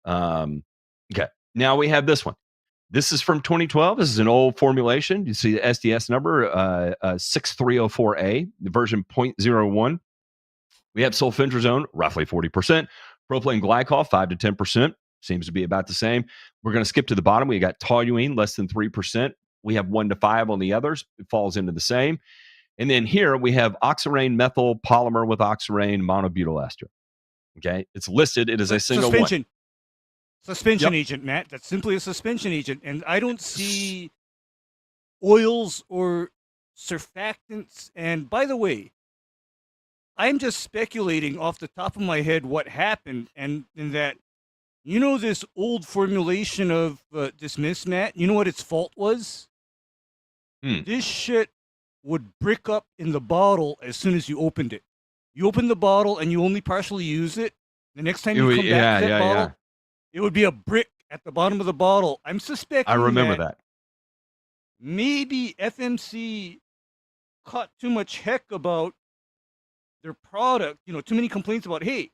Okay. Now we have this one. This is from 2012. This is an old formulation. You see the SDS number 6304A, the version 0.01. We have sulfentrazone, roughly 40%. Propylene glycol, 5 to 10%. Seems to be about the same. We're going to skip to the bottom. We got toluene, less than 3%. We have 1 to 5 on the others. It falls into the same. And then here we have oxirane methyl polymer with oxirane monobutyl ester. Okay. It's listed. It is a single suspension. one. Suspension agent, Matt. That's simply a suspension agent. And I don't see oils or surfactants. And by the way, I'm just speculating off the top of my head what happened. And in that, this old formulation of Dismiss, Matt, you know what its fault was? This shit would brick up in the bottle as soon as you opened it. You open the bottle and you only partially use it. The next time you come back to that bottle, it would be a brick at the bottom of the bottle. I'm suspecting I remember that. Maybe FMC caught too much heck about their product. Too many complaints about, hey,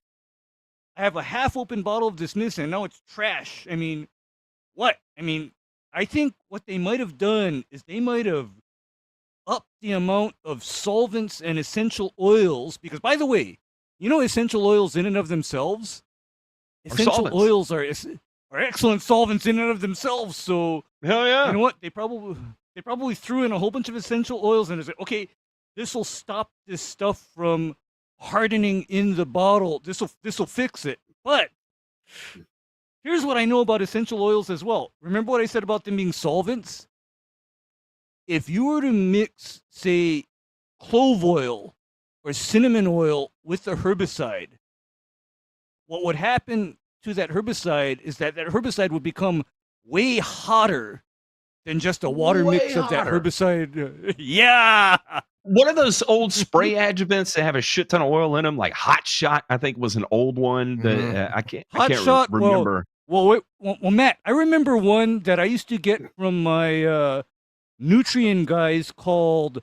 I have a half-open bottle of Dismiss and now it's trash. I mean, what? I think what they might have done is they might have upped the amount of solvents and essential oils. Because, by the way, essential oils in and of themselves, essential oils are excellent solvents in and of themselves. So, hell yeah. You know what? They probably threw in a whole bunch of essential oils and said, okay, this will stop this stuff from hardening in the bottle. This will fix it. But here's what I know about essential oils as well. Remember what I said about them being solvents? If you were to mix, say, clove oil or cinnamon oil with a herbicide, what would happen to that herbicide is that herbicide would become way hotter than just a water mix of that herbicide. Yeah. What are those old spray adjuvants that have a shit ton of oil in them? Like Hot Shot, I think, was an old one that I can't remember. Well, Matt, I remember one that I used to get from my Nutrient guys called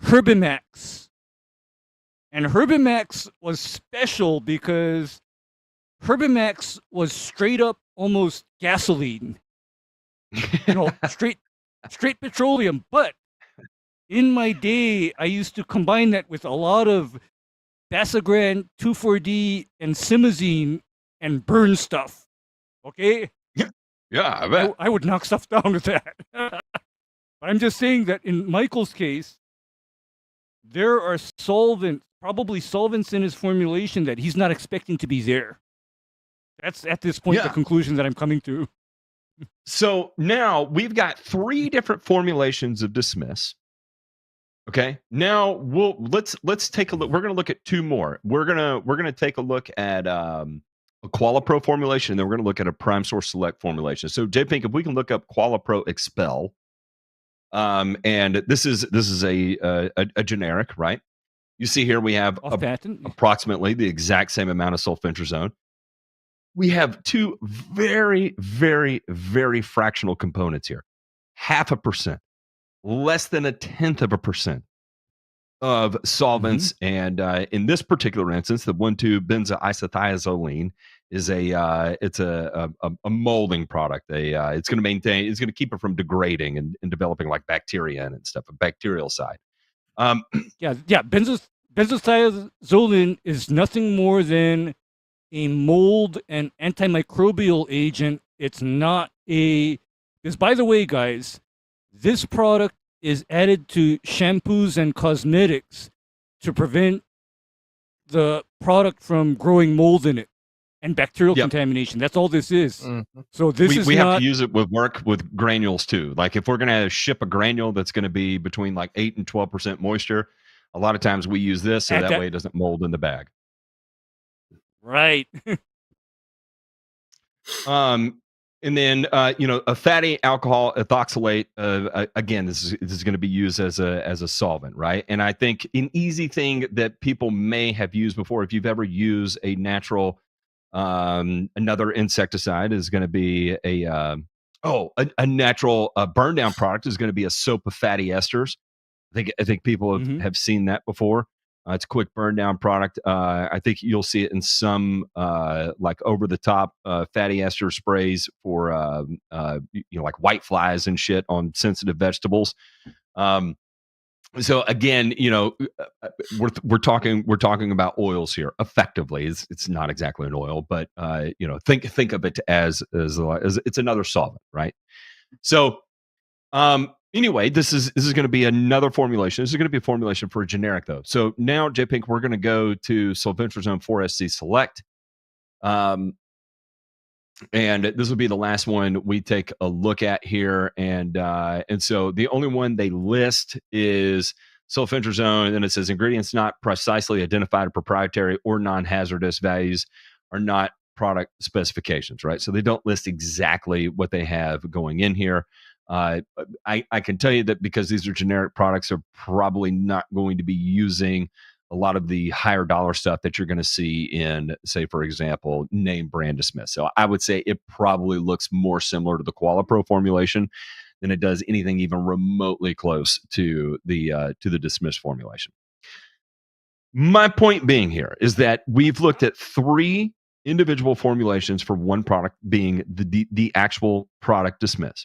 Herbimax. And Herbimax was special because Herbimax was straight up almost gasoline. Straight petroleum. But in my day, I used to combine that with a lot of Basagran, 2,4-D, and Simazine and burn stuff. Okay? Yeah, I bet. I would knock stuff down with that. But I'm just saying that in Michael's case, there are probably solvents in his formulation that he's not expecting to be there. That's at this point the conclusion that I'm coming to. So now we've got 3 different formulations of Dismiss. Okay. Now let's take a look. We're going to look at 2 more. We're gonna take a look at a QualiPro formulation, and then we're going to look at a Prime Source Select formulation. So J Pink, if we can look up QualiPro Expel, and this is a generic, right? You see here we have approximately the exact same amount of sulfentrazone. We have 2 very, very, very fractional components here. 0.5%, less than 1/10% of solvents. And in this particular instance, the 1,2-benzoisothiazoline is it's a molding product. It's going to keep it from degrading and developing like bacteria and stuff, a bacterial side. Benzothiazolone is nothing more than a mold and antimicrobial agent. It's not because, by the way, guys, this product is added to shampoos and cosmetics to prevent the product from growing mold in it and bacterial contamination. That's all this is. Mm-hmm. So we have to use it with granules too. Like if we're going to ship a granule that's going to be between like 8 and 12% moisture, a lot of times we use this so that way it doesn't mold in the bag. Right. And then a fatty alcohol ethoxylate. Again, this is going to be used as a solvent, right? And I think an easy thing that people may have used before, if you've ever used a natural another insecticide, is going to be a natural burn down product is going to be a soap of fatty esters. I think people have seen that before. It's a quick burn down product. I think you'll see it in some like over the top fatty ester sprays for like white flies and shit on sensitive vegetables. So again, we're talking about oils here. Effectively, it's not exactly an oil, but think of it as it's another solvent, right? So anyway, this is going to be another formulation. This is going to be a formulation for a generic, though. So now, J Pink, we're going to go to sulfentrazone 4-SC Select, and this will be the last one we take a look at here. And so the only one they list is sulfentrazone, and it says ingredients not precisely identified, proprietary or non-hazardous values are not product specifications, right? So they don't list exactly what they have going in here. I can tell you that because these are generic products, are probably not going to be using a lot of the higher dollar stuff that you're going to see in, say, for example, name brand Dismiss. So I would say it probably looks more similar to the QualiPro formulation than it does anything even remotely close to the Dismiss formulation. My point being here is that we've looked at 3 individual formulations for one product being the actual product Dismiss.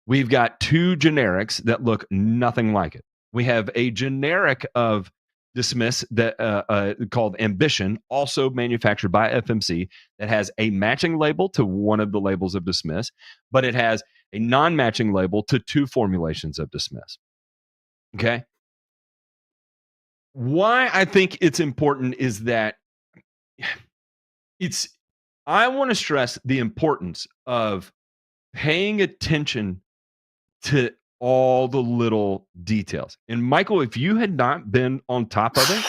We've got 2 generics that look nothing like it. We have a generic of Dismiss that called Ambition, also manufactured by FMC, that has a matching label to one of the labels of Dismiss, but it has a non-matching label to 2 formulations of Dismiss. Okay? Why I think it's important is that I want to stress the importance of paying attention to all the little details. And Michael, if you had not been on top of it,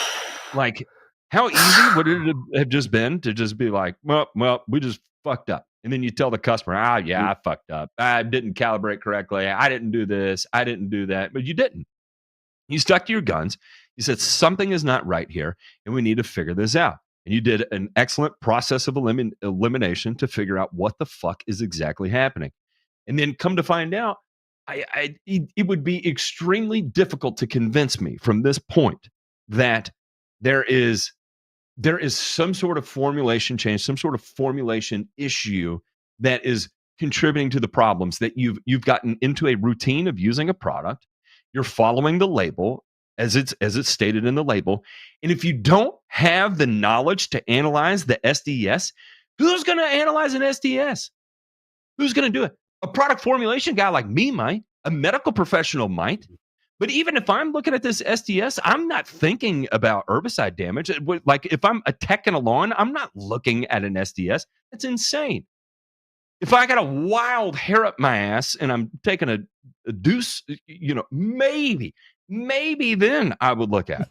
like how easy would it have just been to just be like, well, we just fucked up. And then you tell the customer, I fucked up. I didn't calibrate correctly. I didn't do this. I didn't do that. But you didn't. You stuck to your guns. You said something is not right here and we need to figure this out. And you did an excellent process of elimination to figure out what the fuck is exactly happening. And then come to find out, it would be extremely difficult to convince me from this point that there is some sort of formulation change, some sort of formulation issue that is contributing to the problems, that you've gotten into a routine of using a product. You're following the label as it's stated in the label. And if you don't have the knowledge to analyze the SDS, who's going to analyze an SDS? Who's going to do it? A product formulation guy like me might, a medical professional might. But even if I'm looking at this SDS, I'm not thinking about herbicide damage. Like if I'm a tech in a lawn, I'm not looking at an SDS. That's insane. If I got a wild hair up my ass and I'm taking a deuce, maybe then I would look at it.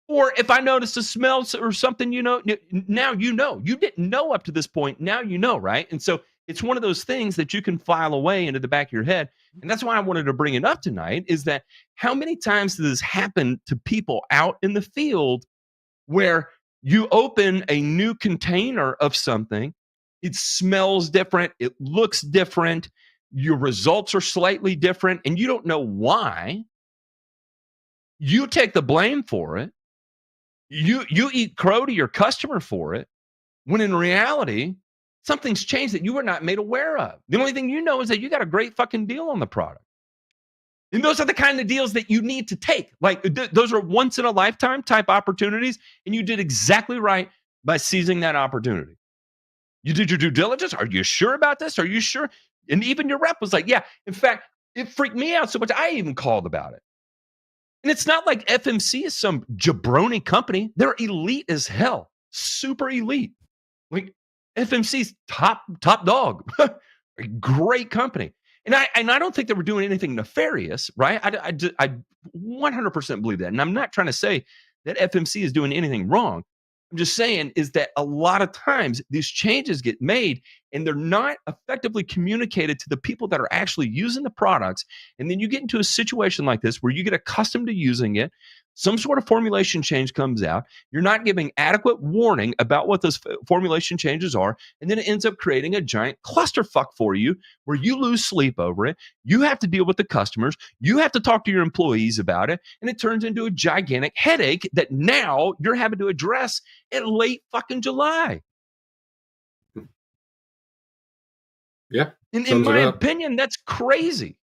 Or if I notice a smell or something, now you didn't know up to this point. Now you know, right? And so it's one of those things that you can file away into the back of your head. And that's why I wanted to bring it up tonight, is that how many times does this happen to people out in the field where you open a new container of something, it smells different, it looks different, your results are slightly different, and you don't know why. You take the blame for it. You eat crow to your customer for it, when in reality, something's changed that you were not made aware of. The only thing you know is that you got a great fucking deal on the product. And those are the kind of deals that you need to take. Like those are once in a lifetime type opportunities. And you did exactly right by seizing that opportunity. You did your due diligence. Are you sure about this? Are you sure? And even your rep was like, yeah. In fact, it freaked me out so much, I even called about it. And it's not like FMC is some jabroni company. They're elite as hell. Super elite. Like FMC's top dog. A great company. And I don't think they were doing anything nefarious, right? I 100% believe that. And I'm not trying to say that FMC is doing anything wrong. I'm just saying is that a lot of times these changes get made and they're not effectively communicated to the people that are actually using the products. And then you get into a situation like this where you get accustomed to using it. Some sort of formulation change comes out. You're not giving adequate warning about what those formulation changes are. And then it ends up creating a giant clusterfuck for you where you lose sleep over it. You have to deal with the customers. You have to talk to your employees about it. And it turns into a gigantic headache that now you're having to address in late fucking July. Yeah. In my opinion, that's crazy.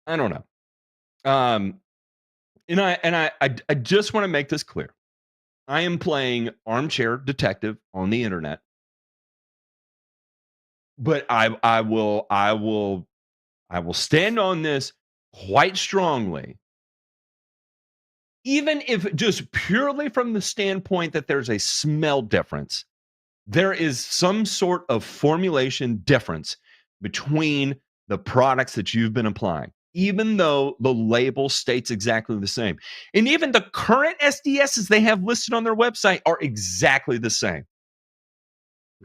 I don't know. And I just want to make this clear. I am playing armchair detective on the internet, but I will stand on this quite strongly. Even if just purely from the standpoint that there's a smell difference, there is some sort of formulation difference between the products that you've been applying, even though the label states exactly the same. And even the current SDSs they have listed on their website are exactly the same.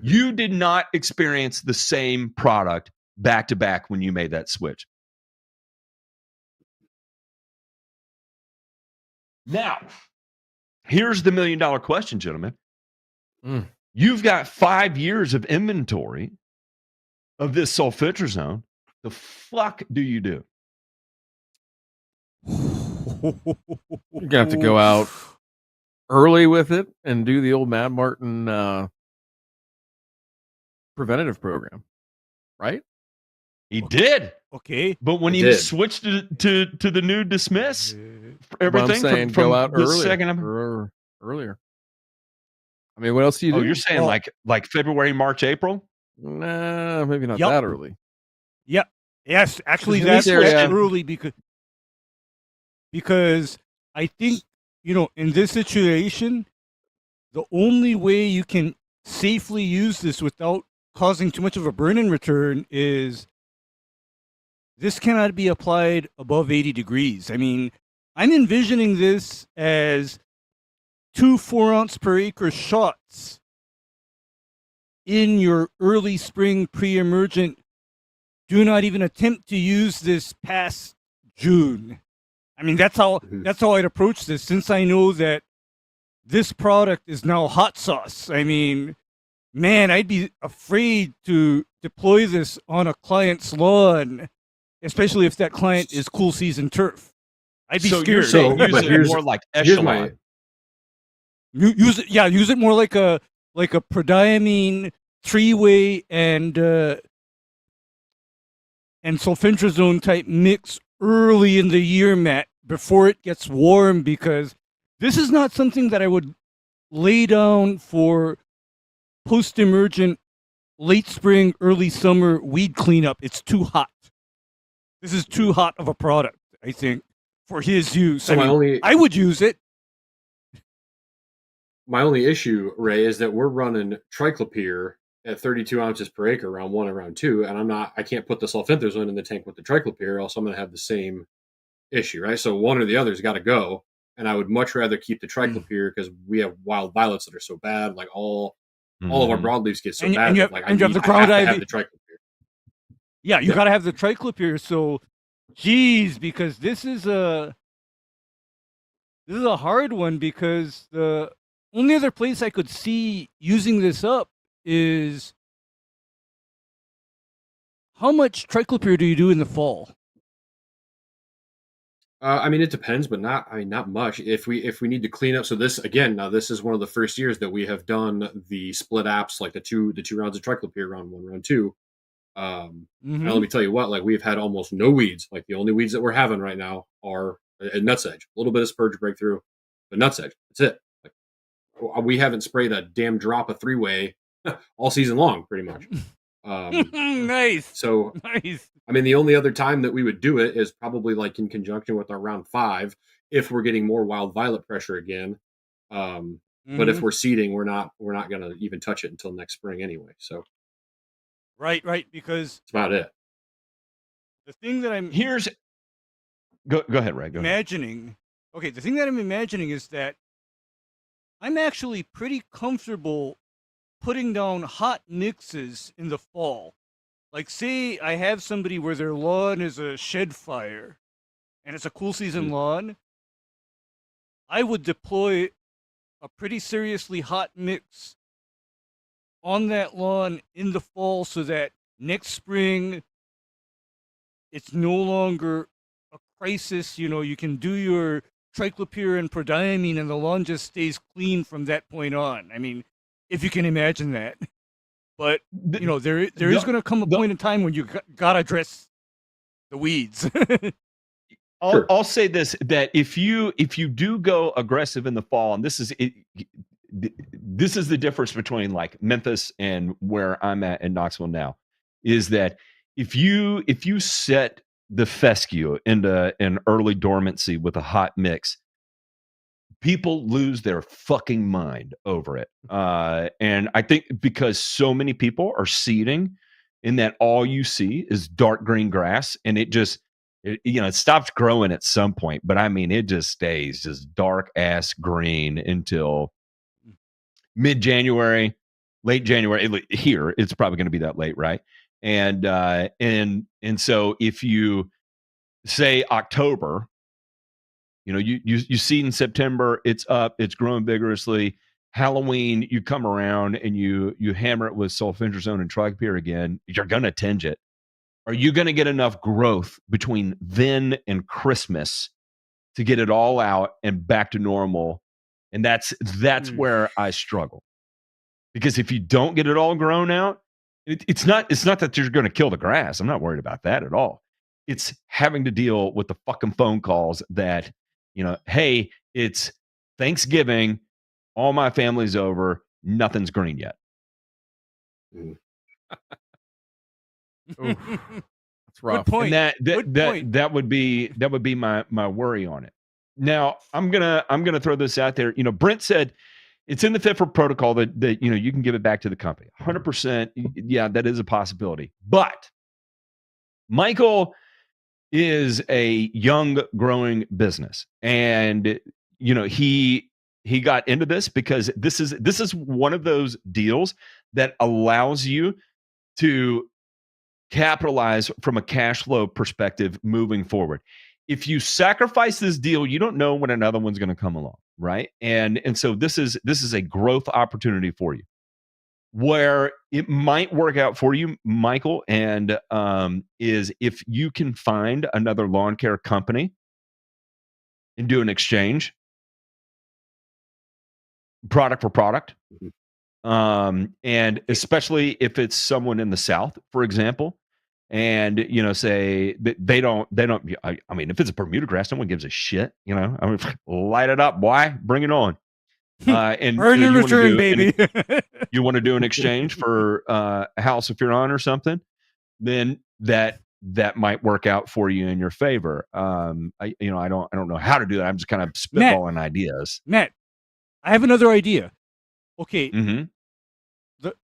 You did not experience the same product back to back when you made that switch. Now, here's the $1 million question, gentlemen. You've got 5 years of inventory of this sulfentrazone. The fuck do you do? You're gonna have to go out early with it and do the old Mad Martin preventative program, right? He did. Okay. But when he switched to the new dismiss, everything I'm saying from go out earlier. I mean, what else do you do? Oh, you're saying like February, March, April? Nah, maybe not that early. Yep. Yes, actually that's early because I think, in this situation, the only way you can safely use this without causing too much of a burn-in return is this cannot be applied above 80 degrees. I mean, I'm envisioning this as 2 4-ounce per acre shots in your early spring pre-emergent. Do not even attempt to use this past June. I mean, that's how I'd approach this, since I know that this product is now hot sauce. I mean, man, I'd be afraid to deploy this on a client's lawn, especially if that client is cool season turf. I'd be scared. You're saying use it more like echelon. Use it more like a prodiamine 3-way and sulfentrazone type mix early in the year, Matt, before it gets warm, because this is not something that I would lay down for post-emergent late spring, early summer weed cleanup. It's too hot. This is too hot of a product, I think, for his use. So I would use it. My only issue, Ray, is that we're running triclopyr at 32 ounces per acre, round 1 and round 2, and I can't put the sulfentrazone in the tank with the triclopyr, else I'm going to have the same issue, right? So one or the other's got to go, and I would much rather keep the triclopyr because we have wild violets that are so bad. Like all of our broadleaves get so bad. I have to have the triclopyr. Yeah, you got to have the triclopyr. So, geez, because this is a hard one, because the only other place I could see using this up is, how much triclopyr do you do in the fall? I mean, it depends, but not much. If we need to clean up, so this is one of the first years that we have done the split apps, like the two rounds of triclopyr, round 1, round 2. And let me tell you what, like, we've had almost no weeds. Like, the only weeds that we're having right now are a nutsedge, a little bit of spurge breakthrough, but nutsedge. That's it. Like, we haven't sprayed a damn drop of 3-way all season long, pretty much. Nice. So nice. I mean, the only other time that we would do it is probably like in conjunction with our round 5, if we're getting more wild violet pressure again. But if we're seeding, we're not going to even touch it until next spring anyway. So right, because that's about it. The thing that I'm go ahead, Ray. Imagining. Okay, the thing that I'm imagining is that I'm actually pretty comfortable putting down hot mixes in the fall. Like, say I have somebody where their lawn is a shed fire and it's a cool season lawn, I would deploy a pretty seriously hot mix on that lawn in the fall so that next spring it's no longer a crisis. You know, you can do your triclopyr and prodiamine and the lawn just stays clean from that point on. I mean, if you can imagine that. But, you know, there is going to come a point in time when you got to address the weeds. I'll say this, that if you do go aggressive in the fall, and this is the difference between like Memphis and where I'm at in Knoxville now, is that if you set the fescue into an early dormancy with a hot mix, people lose their fucking mind over it. And I think because so many people are seeding in that all you see is dark green grass, and it stops growing at some point, but I mean, it just stays just dark ass green until mid-January, late January. Here, it's probably going to be that late, right? And so if you say October, you know, you seed in September, it's up, it's growing vigorously. Halloween, you come around and you hammer it with sulfentrazone and triclopyr again, you're going to tinge it. Are you going to get enough growth between then and Christmas to get it all out and back to normal? And that's where I struggle. Because if you don't get it all grown out, it's not that you're going to kill the grass. I'm not worried about that at all. It's having to deal with the fucking phone calls that, you know, hey, it's Thanksgiving, all my family's over, nothing's green yet. That's rough. Good point. And that would be my worry on it. Now I'm gonna throw this out there. You know, Brent said it's in the FIFRA protocol that you know you can give it back to the company. 100%, yeah, that is a possibility. But Michael is a young, growing business, and you know he got into this because this is one of those deals that allows you to capitalize from a cash flow perspective moving forward. If you sacrifice this deal, you don't know when another one's going to come along, right? And so this is a growth opportunity for you, where it might work out for you, Michael, and is if you can find another lawn care company and do an exchange, product for product, and especially if it's someone in the South, for example, and you know, say that they don't. I mean, if it's a Bermuda grass, no one gives a shit. You know, I mean, light it up, boy, bring it on. And earn in return, baby. You want to do an exchange for a house if you're on or something, then that might work out for you in your favor. I don't know how to do that. I'm just kind of spitballing ideas. Matt, I have another idea. Okay, Mm-hmm.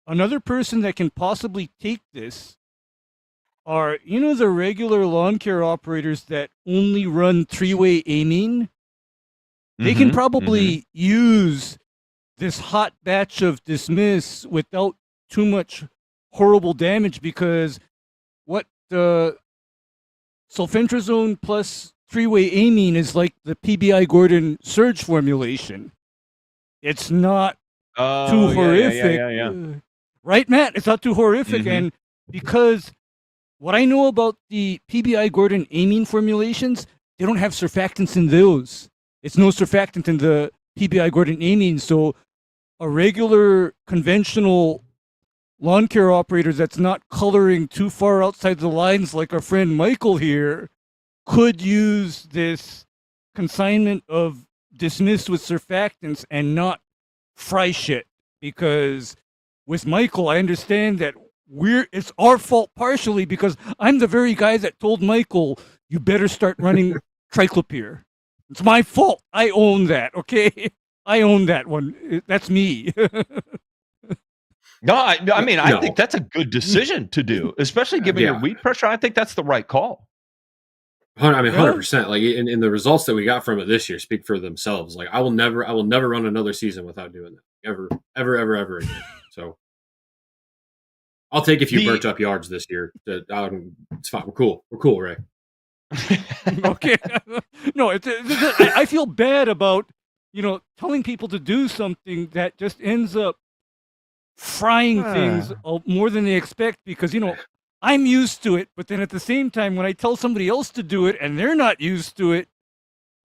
another person that can possibly take this are, the regular lawn care operators that only run three-way amine. They can probably use this hot batch of dismiss without too much horrible damage, because what sulfentrazone plus three-way amine is like the PBI Gordon surge formulation. It's not too horrific. Right, Matt? It's not too horrific. And because what I know about the PBI Gordon amine formulations, they don't have surfactants in those. It's no surfactant in the PBI Gordon amine. So a regular conventional lawn care operator that's not coloring too far outside the lines like our friend Michael here could use this consignment of dismissed with surfactants and not fry shit. Because with Michael, I understand that it's our fault partially, because I'm the very guy that told Michael, you better start running triclopyr. It's my fault. I own that, okay? I own that one. That's me. No, I mean, I think that's a good decision to do, especially given your weed pressure. I think that's the right call. I mean, 100%. Like, in the results that we got from it this year speak for themselves. Like, I will never run another season without doing that, ever again. So, I'll take a few burnt up yards this year. It's fine. We're cool, Ray. Okay. No, I feel bad about telling people to do something that just ends up frying things more than they expect, because I'm used to it, but then at the same time, when I tell somebody else to do it and they're not used to it,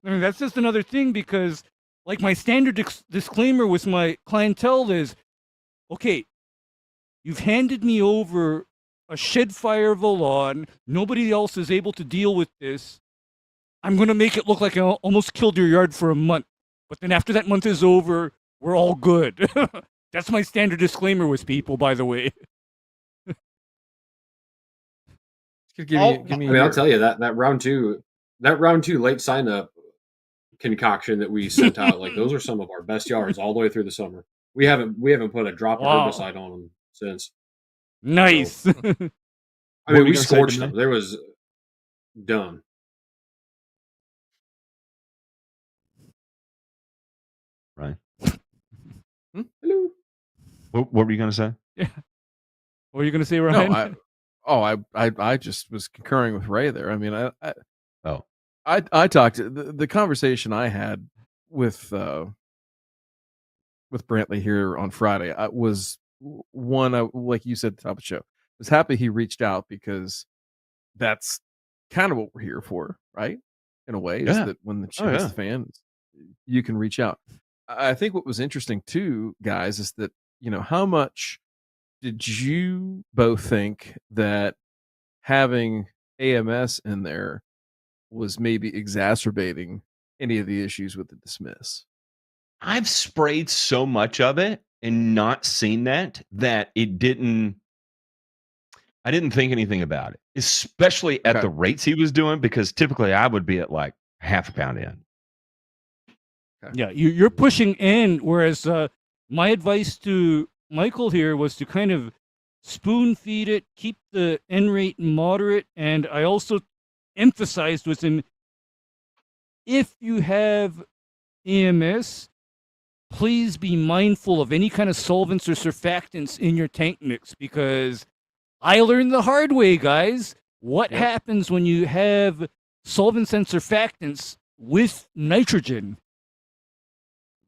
I mean, that's just another thing. Because like my standard disclaimer with my clientele is, okay, you've handed me over a shed fire of a lawn. Nobody else is able to deal with this. I'm going to make it look like I almost killed your yard for a month. But then after that month is over, we're all good. That's my standard disclaimer with people, by the way. I'll tell you that round two late sign up concoction that we sent out, like, those are some of our best yards all the way through the summer. We haven't put a drop of herbicide on them since. Nice. So, I mean, we scorched them. There was done. Right. Hello. What were you going to say? Yeah. What were you going to say, Ryan? No, I just was concurring with Ray there. I mean, I talked the conversation I had with Brantley here on Friday. I was one, like you said at the top of the show, I was happy he reached out, because that's kind of what we're here for, right? In a way, is that when the shit hits the fan, you can reach out. I think what was interesting too, guys, is that, how much did you both think that having AMS in there was maybe exacerbating any of the issues with the dismiss? I've sprayed so much of it and not seen that it didn't. I didn't think anything about it, especially at the rates he was doing, because typically I would be at like half a pound in. Okay. Yeah, you're pushing in, whereas my advice to Michael here was to kind of spoon feed it, keep the N rate moderate, and I also emphasized with him, if you have AMS, please be mindful of any kind of solvents or surfactants in your tank mix, because I learned the hard way, guys. What happens when you have solvents and surfactants with nitrogen?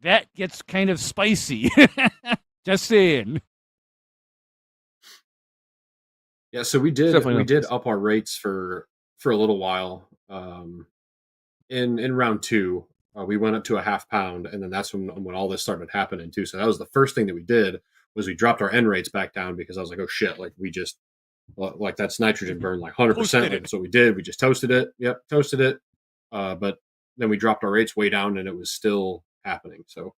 That gets kind of spicy. Just saying. Yeah, so we did up our rates for a little while. In round two, we went up to a half pound, and then that's when all this started happening too. So that was the first thing that we did, was we dropped our N rates back down, because I was like, oh shit, like we just like that's nitrogen burn like 100%. Like, so we did. We just toasted it. Yep, toasted it. But then we dropped our rates way down, and it was still happening. So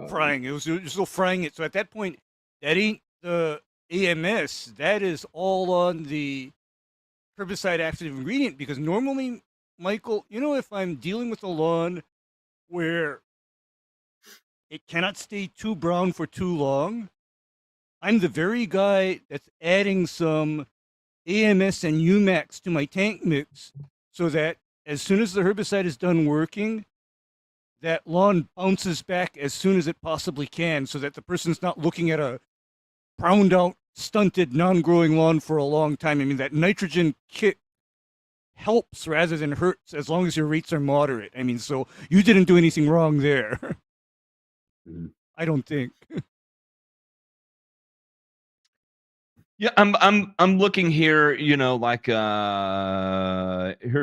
frying. It was still frying it. So at that point, that ain't the AMS. That is all on the herbicide active ingredient, because normally, Michael, if I'm dealing with a lawn where It cannot stay too brown for too long. I'm the very guy that's adding some AMS and UMAX to my tank mix so that as soon as the herbicide is done working, that lawn bounces back as soon as it possibly can so that the person's not looking at a browned out, stunted, non-growing lawn for a long time. I mean, that nitrogen kick helps rather than hurts as long as your rates are moderate. I mean, so you didn't do anything wrong there. I don't think. Yeah, I'm looking here, like here's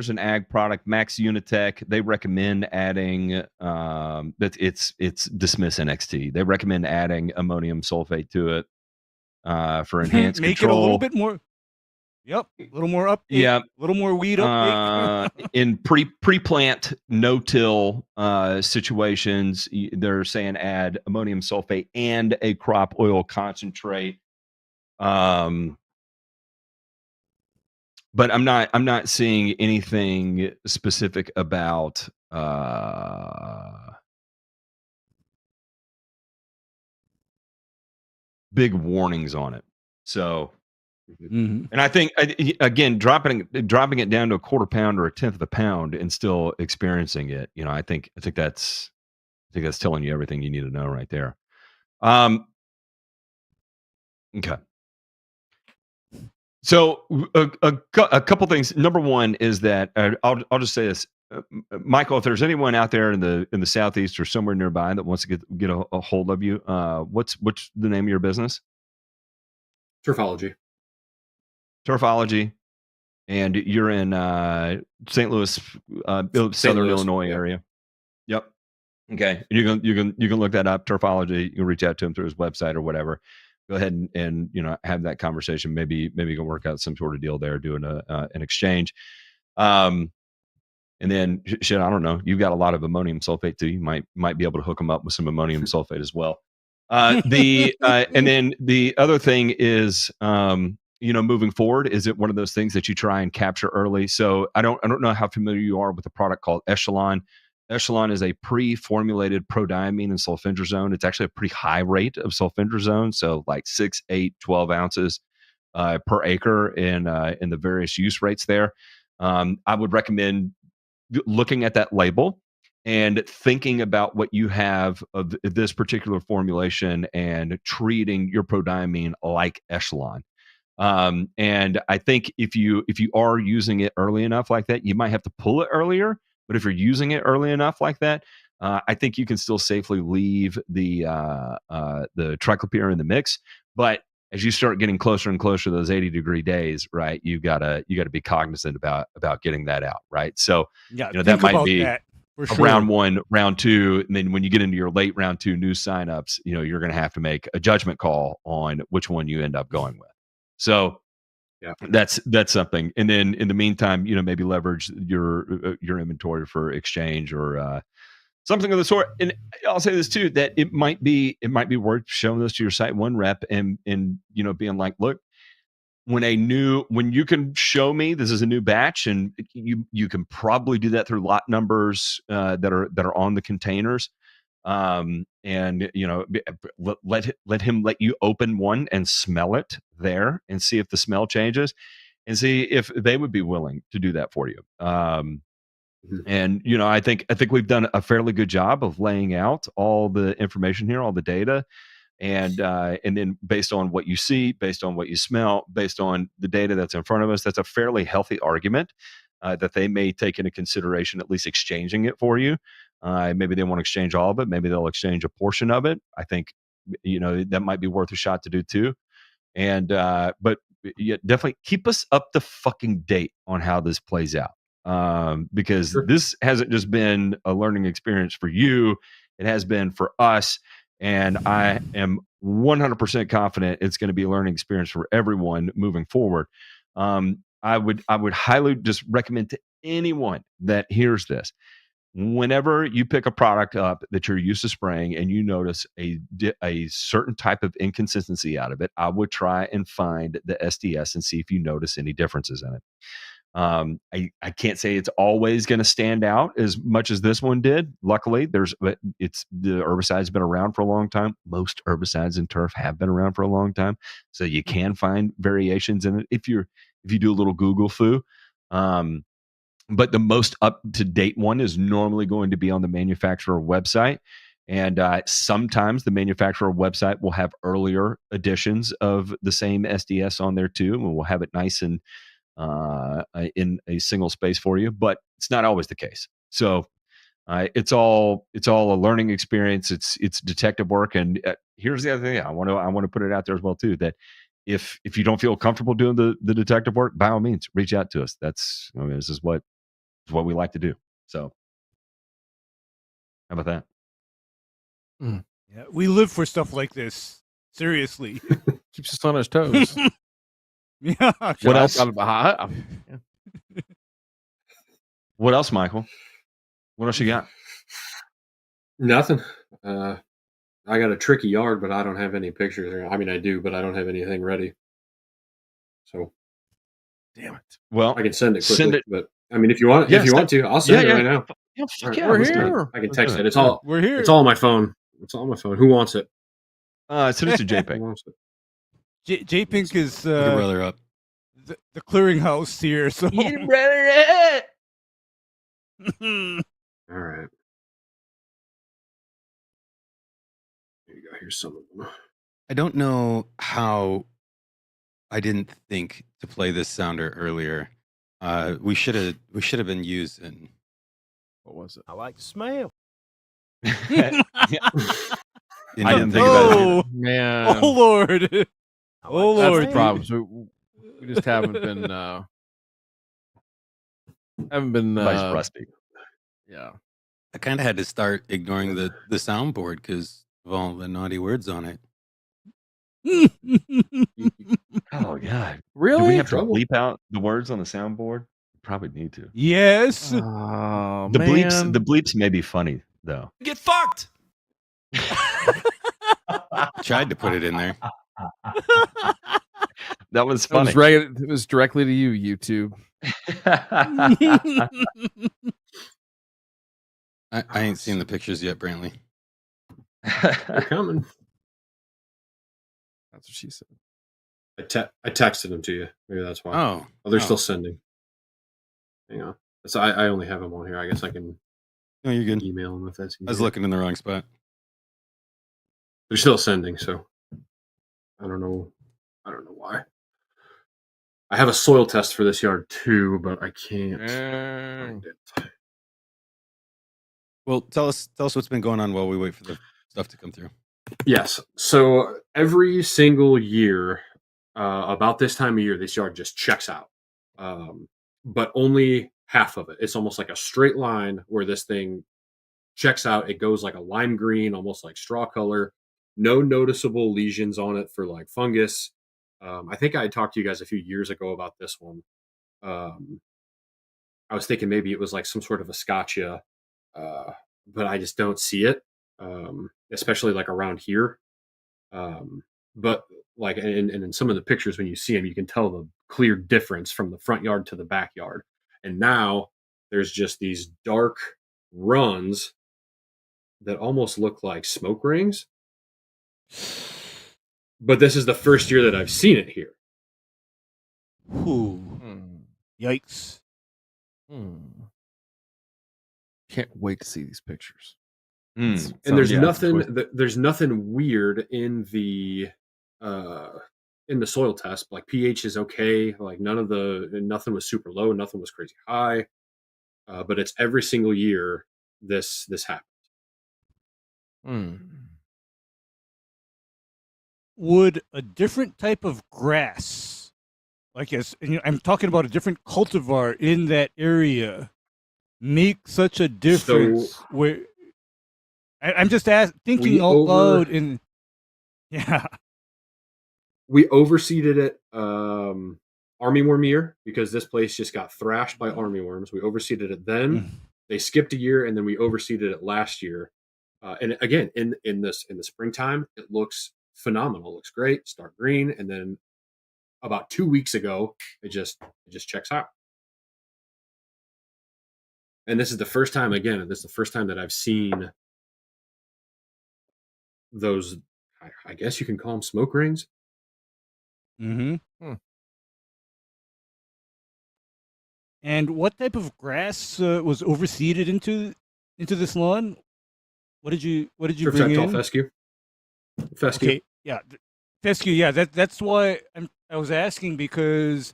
an ag product, Max Unitech. They recommend adding that it's Dismiss NXT. They recommend adding ammonium sulfate to it for enhanced Make control. it a little bit more. Yep, a little more uptake. Yeah, a little more weed uptake. In pre-plant no-till situations, they're saying add ammonium sulfate and a crop oil concentrate. But I'm not seeing anything specific about big warnings on it. So, and I think again, dropping it down to a quarter pound or a tenth of a pound and still experiencing it, I think that's telling you everything you need to know right there. Okay. So a couple things. Number one is that I'll just say this, Michael. If there's anyone out there in the southeast or somewhere nearby that wants to get a hold of you, what's the name of your business? Turfology. Turfology, and you're in St. Louis, Southern Illinois area. Yep. Okay, you can look that up. Turfology. You can reach out to him through his website or whatever. Go ahead and have that conversation. Maybe you can work out some sort of deal there, doing an exchange. And then shit, I don't know. You've got a lot of ammonium sulfate too. You might be able to hook them up with some ammonium sulfate as well. And then the other thing is, moving forward, is it one of those things that you try and capture early? So I don't know how familiar you are with a product called Echelon. Echelon is a pre-formulated prodiamine and sulfentrazone. It's actually a pretty high rate of sulfentrazone, so like 6, 8, 12 ounces per acre in the various use rates there. I would recommend looking at that label and thinking about what you have of this particular formulation and treating your prodiamine like Echelon. And I think if you are using it early enough like that, you might have to pull it earlier. But if you're using it early enough like that, I think you can still safely leave the triclopyr in the mix. But as you start getting closer and closer to those 80-degree days, right, you gotta be cognizant about getting that out, right? So that might be round 1, round 2, and then when you get into your late round 2 new signups, you're going to have to make a judgment call on which one you end up going with. So. Yeah, that's something. And then in the meantime, maybe leverage your inventory for exchange or something of the sort. And I'll say this too, that it might be worth showing this to your site one rep and being like, look, when you can show me this is a new batch, and you can probably do that through lot numbers that are on the containers. And let him let you open one and smell it there and see if the smell changes and see if they would be willing to do that for you. And I think we've done a fairly good job of laying out all the information here, all the data, and then based on what you see, based on what you smell, based on the data that's in front of us, that's a fairly healthy argument that they may take into consideration, at least exchanging it for you. Maybe they won't exchange all of it. Maybe they'll exchange a portion of it. I think, that might be worth a shot to do too. And, but yeah, definitely keep us up to fucking date on how this plays out. Because this hasn't just been a learning experience for you. It has been for us. And I am 100% confident it's going to be a learning experience for everyone moving forward. I would highly just recommend to anyone that hears this, whenever you pick a product up that you're used to spraying and you notice a certain type of inconsistency out of it, I would try and find the SDS and see if you notice any differences in it. I can't say it's always going to stand out as much as this one did. Luckily, the herbicide's been around for a long time. Most herbicides in turf have been around for a long time, so you can find variations in it if you do a little Google foo. But the most up to date one is normally going to be on the manufacturer website. And sometimes the manufacturer website will have earlier editions of the same SDS on there too, and we'll have it nice and in a single space for you. But it's not always the case. So it's all a learning experience. It's detective work. And here's the other thing I want to put it out there as well too, that if you don't feel comfortable doing the detective work, by all means, reach out to us. This is what we like to do. So how about that? Yeah, we live for stuff like this. Seriously. Keeps us on his toes. Yeah. What else? Yeah. What else, Michael? What else you got? Nothing. I got a tricky yard, but I don't have any pictures. I mean, I do, but I don't have anything ready. So, Damn it. Well, I can send it quickly. Send it. But I mean, if you want, to, I'll send it right now. Yeah, fuck All yeah, We're let's do it. here. I can text it. It's all. We're here. It's all on my phone. It's all on my phone. Who wants it? Send it to Who JPEG. wants it? J Pink is Pick your brother up. the clearinghouse here. So All right. Here you go. Here's some of them. I don't know how I didn't think to play this sounder earlier. We should have been using. What was it? I like the smell. I didn't think about it. Oh Man. oh Lord. I Oh, like the That's Lord. the smell. problem. So we just haven't been Everybody's rusty. yeah. I kind of had to start ignoring the soundboard because of all the naughty words on it. Oh God! Do Really? we have to Trouble. bleep out the words on the soundboard? Probably need to. Yes. Oh, The man. bleeps may be funny though. Get fucked. Tried to put it in there. That was That was funny. it was directly to you, YouTube. I ain't seen the pictures yet, Brantley. They're coming. That's what she said. I texted them to you. Maybe that's why. Oh, They're still sending. Hang on. So I only have them on here. I guess I can No, you're good. email them if that's easier. I was looking in the wrong spot. They're still sending, so I don't know why. I have a soil test for this yard too, but I can't find it. Well, tell us what's been going on while we wait for the stuff to come through. Yes. So every single year, about this time of year, this yard just checks out. But only half of it. It's almost like a straight line where this thing checks out. It goes like a lime green, almost like straw color. No noticeable lesions on it for like fungus. I think I talked to you guys a few years ago about this one. I was thinking maybe it was like some sort of a scotcha, but I just don't see it, especially like around here. But like, and in some of the pictures when you see them, you can tell the clear difference from the front yard to the backyard. And now there's just these dark runs that almost look like smoke rings. But this is the first year that I've seen it here. Ooh. Yikes. Can't wait to see these pictures. And there's nothing weird in the soil test. Like pH is okay. Like nothing was super low, nothing was crazy high. But it's every single year this happens. Would a different type of grass, like I'm talking about a different cultivar in that area, make such a difference? Where I'm just thinking out loud, and yeah, we overseeded it armyworm year because this place just got thrashed by armyworms. We overseeded it then. They skipped a year, and then we overseeded it last year. And again, in the springtime, it looks phenomenal. It looks great, start green, and then about 2 weeks ago, it just checks out. And this is the first time, again, this is the first time that I've seen those, I guess you can call them smoke rings. Mm-hmm. And what type of grass was overseeded into this lawn? What did you Turf bring type tall in? fescue. Fescue. Okay, yeah, fescue. Yeah, that's why I was asking, because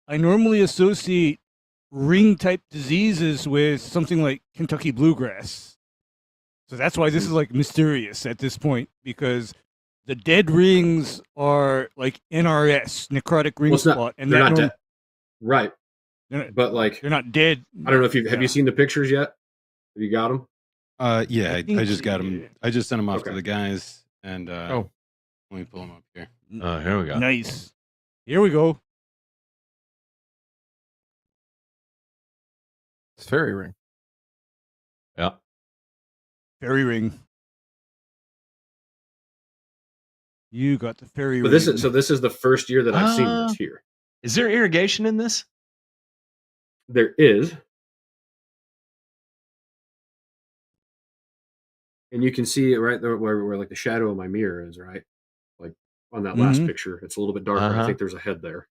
I normally associate ring type diseases with something like Kentucky bluegrass. So that's why this is like mysterious at this point, because the dead rings are like NRS, necrotic ring Well, it's not, spot, and they're that not dead. Right. they're But like, not dead. I don't know if have Yeah. you seen the pictures yet? Have you got them? Yeah, I I think- just got them. I just sent them off to Okay. the guys, and Oh. let me pull them up here. Here we go. Nice. Here we go. It's fairy ring. Yeah. Fairy ring. You got the fairy But ring. this is the first year that I've seen this here. Is there irrigation in this? There is. And you can see it right there where like the shadow of my mirror is, right? Like on that last Mhm. picture. It's a little bit darker. Uh-huh. I think there's a head there.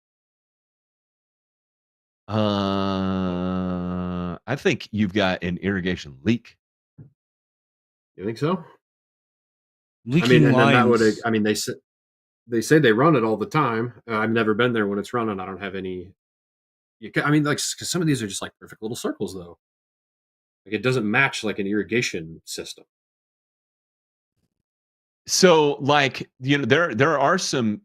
I think you've got an irrigation leak. You think so? Leaking I mean, and then that lines. would. I mean, they say they run it all the time. I've never been there when it's running. I don't have any. I mean, like, because some of these are just like perfect little circles, though. Like, it doesn't match like an irrigation system. So, like, you know, there are some.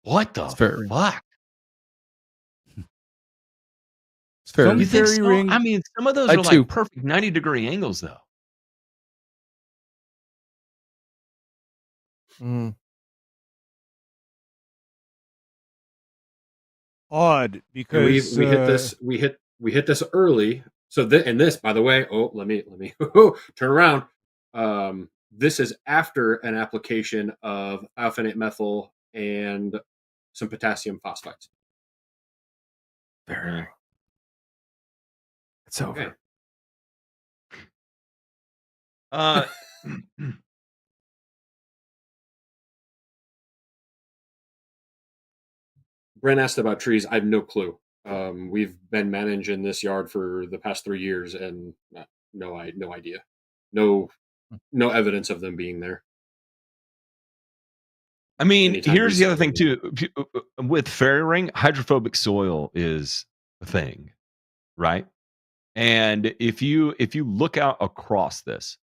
What the It's fairy ring. fuck? It's fairy Some You ring. think fairy so? ring. I mean, some of those I are too. like perfect 90-degree angles, though. Mm. Odd, And because we hit this early. So and this, by the way, let me turn around. This is after an application of alphenate methyl and some potassium phosphites. Fairy ring. It's over. Okay. Uh, Brent asked about trees. I have no clue. We've been managing this yard for the past 3 years, and no idea, no evidence of them being there. I mean, Anytime here's the other thing recently. too. With fairy ring, hydrophobic soil is a thing, right? And if you look out across this,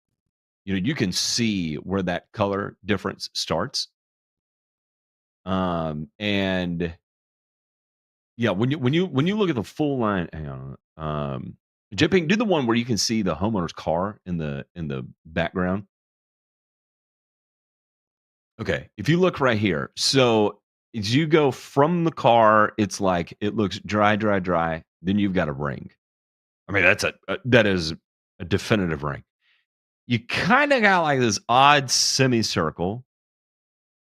you know, you can see where that color difference starts. And yeah, when you look at the full line, hang on. JP, do the one where you can see the homeowner's car in the background. Okay, if you look right here, so as you go from the car, it's like it looks dry. Then you've got a ring. I mean, that is a definitive ring. You kind of got like this odd semicircle,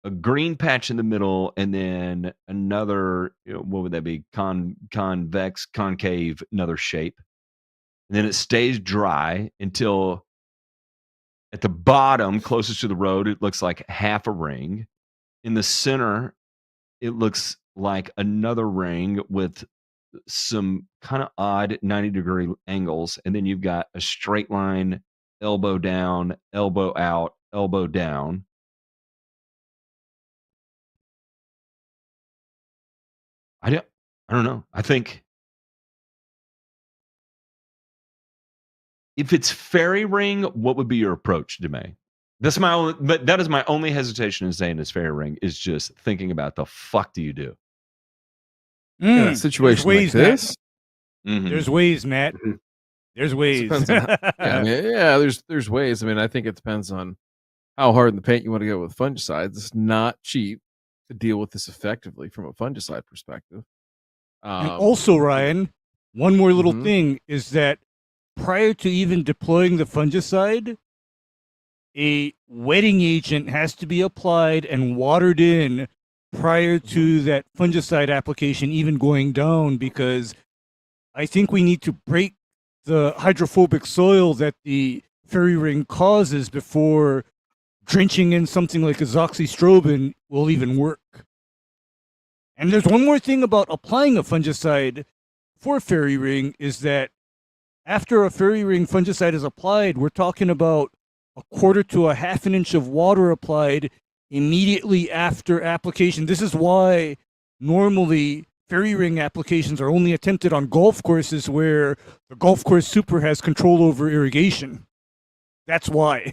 a green patch in the middle, and then another. You know, what would that be? Convex, concave, another shape, and then it stays dry until at the bottom, closest to the road, it looks like half a ring. In the center, it looks like another ring with some kind of odd 90-degree angles. And then you've got a straight line, elbow down, elbow out, elbow down. I don't know. I think if it's fairy ring, what would be your approach, DeMay? That is my only hesitation in saying it's fairy ring, is just thinking about the fuck do you do? In a there's situation ways, like Matt. this, Mhm. There's ways, Matt. Mhm. There's ways. depends on I mean, there's ways. I mean, I think it depends on how hard in the paint you want to go with fungicides. It's not cheap to deal with this effectively from a fungicide perspective. And also, Ryan, one more little Mhm. thing is that prior to even deploying the fungicide, a wetting agent has to be applied and watered in prior to that fungicide application even going down, because I think we need to break the hydrophobic soil that the fairy ring causes before drenching in something like azoxystrobin will even work. And there's one more thing about applying a fungicide for fairy ring is that after a fairy ring fungicide is applied, we're talking about a quarter to a half an inch of water applied immediately after application. This is why normally fairy ring applications are only attempted on golf courses where the golf course super has control over irrigation. That's why.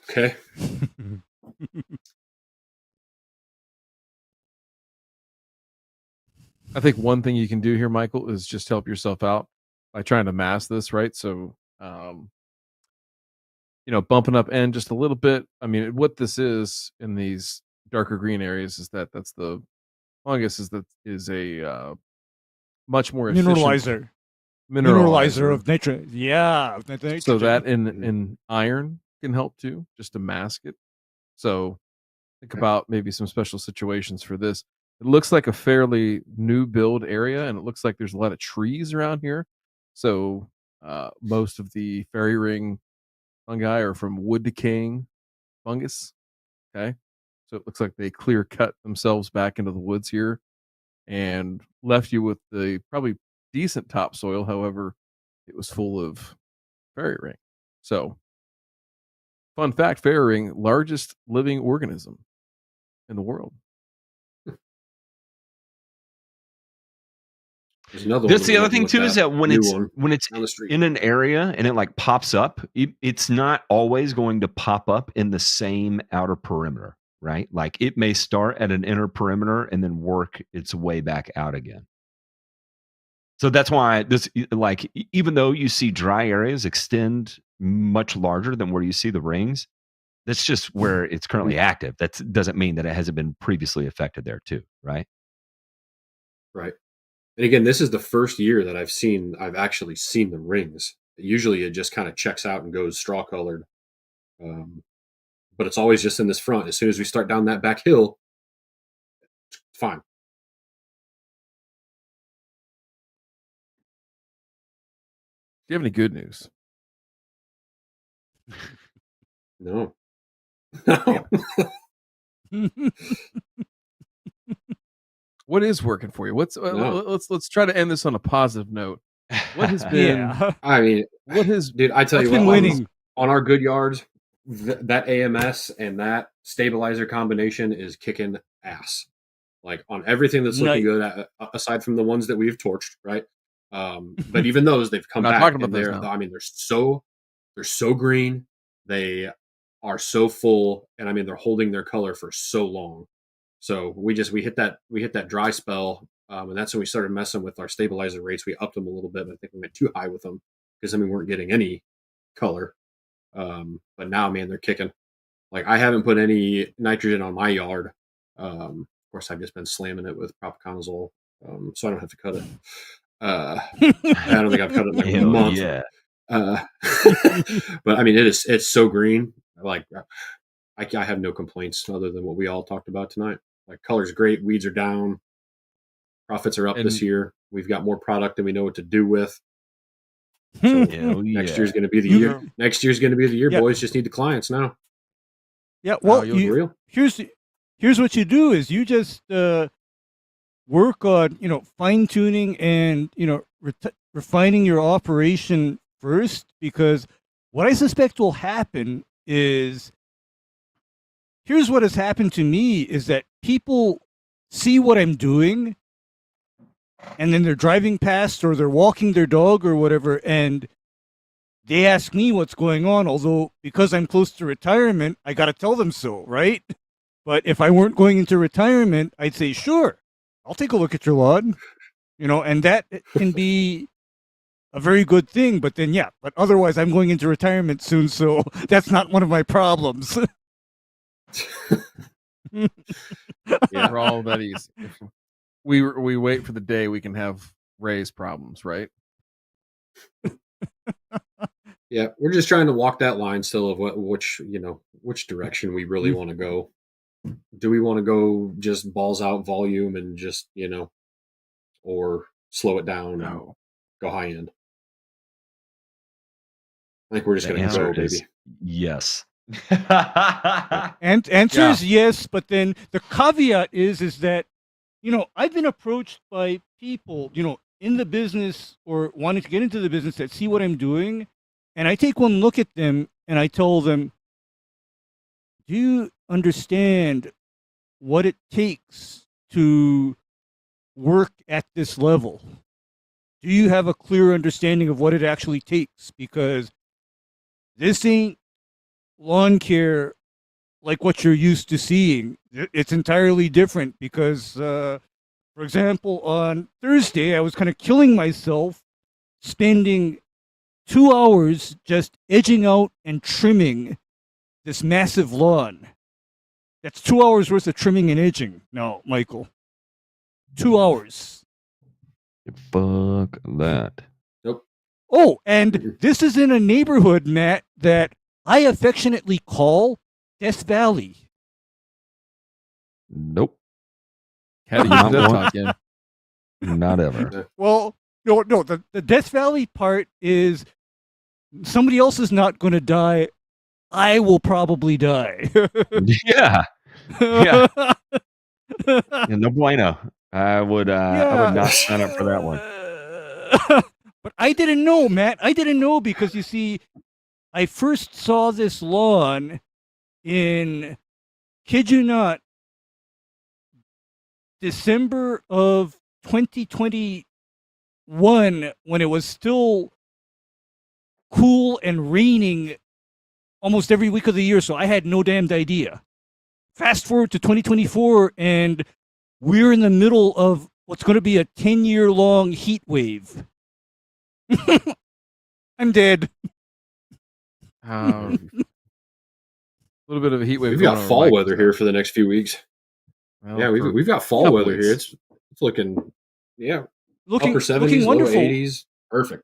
Okay. I think one thing you can do here, Michael, is just help yourself out by trying to mask this, right? So, bumping up end just a little bit. I mean, what this is in these darker green areas is that's the fungus is a much more efficient mineralizer of nitrogen. Yeah. So that in iron can help too, just to mask it. So think about maybe some special situations for this. It looks like a fairly new build area, and it looks like there's a lot of trees around here. So most of the fairy ring fungi are from wood decaying fungus. Okay. So it looks like they clear cut themselves back into the woods here and left you with the probably decent topsoil. However, it was full of fairy ring. So, fun fact, fairy ring, largest living organism in the world. That's the other thing too, is that when it's in an area and it like pops up, it's not always going to pop up in the same outer perimeter, right? Like it may start at an inner perimeter and then work its way back out again. So that's why this, like, even though you see dry areas extend much larger than where you see the rings, that's just where it's currently active. That doesn't mean that it hasn't been previously affected there too, right? Right. And again, this is the first year that I've actually seen the rings. Usually it just kind of checks out and goes straw colored. But it's always just in this front. As soon as we start down that back hill, it's fine. Do you have any good news? No. What is working for you? Let's try to end this on a positive note. What has been? Yeah. I mean, dude, I tell you what, winning on our good yards, that AMS and that stabilizer combination is kicking ass. Like on everything that's looking good, aside from the ones that we've torched, right? But even those, they've come back. And I mean, they're so green. They are so full, and I mean, they're holding their color for so long. So we hit that dry spell, and that's when we started messing with our stabilizer rates. We upped them a little bit, but I think we went too high with them because we weren't getting any color. But now, man, they're kicking. Like I haven't put any nitrogen on my yard. Of course, I've just been slamming it with propiconazole, so I don't have to cut it. I don't think I've cut it in like a month. Yeah. But I mean, it's so green. Like I have no complaints other than what we all talked about tonight. Like color's great, weeds are down, profits are up this year. We've got more product than we know what to do with. So next year's going to be the year. Next year's going to be the year. Boys just need the clients now. Yeah. Well, here's what you do is you just work on fine tuning and refining your operation first, because what I suspect will happen is, here's what has happened to me is that people see what I'm doing and then they're driving past or they're walking their dog or whatever, and they ask me what's going on, although because I'm close to retirement, I got to tell them so, right? But if I weren't going into retirement, I'd say, sure, I'll take a look at your lawn, and that can be a very good thing. But then, but otherwise I'm going into retirement soon, so that's not one of my problems. We're all that easy. We wait for the day we can have Ray's problems, right? Yeah, we're just trying to walk that line still of which direction we really want to go. Do we want to go just balls out volume and just or slow it down and go high end? I think we're just The going to go, answer is baby. yes. And answer is yes, but then the caveat is that I've been approached by people in the business or wanting to get into the business that see what I'm doing, and I take one look at them and I tell them, "Do you understand what it takes to work at this level? Do you have a clear understanding of what it actually takes? Because this ain't lawn care like what you're used to seeing. It's entirely different because, for example, on Thursday, I was kind of killing myself spending 2 hours just edging out and trimming this massive lawn. That's 2 hours worth of trimming and edging now, Michael. 2 hours. Fuck that. Nope. Oh, and this is in a neighborhood, Matt, that I affectionately call Death Valley. Nope. How do you Not that one. talk in? Not ever. Well, no. The Death Valley part is somebody else is not going to die. I will probably die. Yeah. Yeah. No bueno. I would not sign up for that one. But I didn't know, Matt. I didn't know because you see, I first saw this lawn in, kid you not, December of 2021 when it was still cool and raining almost every week of the year, so I had no damned idea. Fast forward to 2024 and we're in the middle of what's going to be a 10-year long heat wave. I'm dead. A little bit of a heat wave. We've going got over fall Mike, weather so- here for the next few weeks. well, Yeah, for we've got fall couple weather here. weeks. It's looking, upper Looking 70s, low wonderful. 80s. Perfect.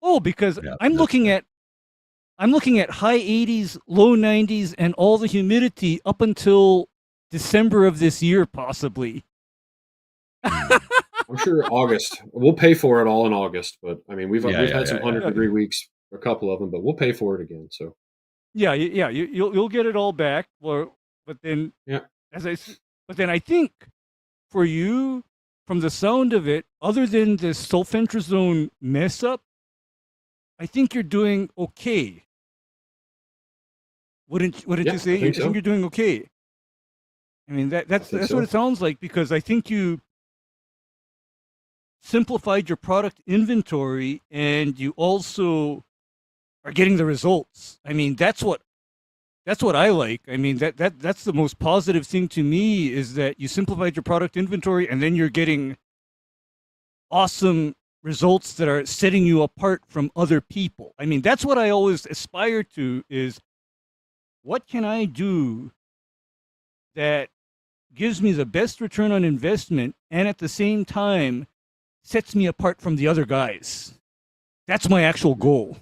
Oh, because Yeah, I'm that's looking at high 80s, low 90s, and all the humidity up until December of this year, possibly. I'm sure August. We'll pay for it all in August, but I mean, we've had some 100-degree weeks, a couple of them, but we'll pay for it again. So You'll get it all back. But then, Yeah. But then I think for you, from the sound of it, other than this sulfentrazone mess up, I think you're doing okay. Wouldn't Yeah, you say? I think so. You're doing okay. I mean that's think what so. it sounds like, because I think you simplified your product inventory and you also are getting the results. I mean that's what I like. I mean that's the most positive thing to me, is that you simplified your product inventory and then you're getting awesome results that are setting you apart from other people. I mean, that's what I always aspire to, is what can I do that gives me the best return on investment and at the same time sets me apart from the other guys. That's my actual goal.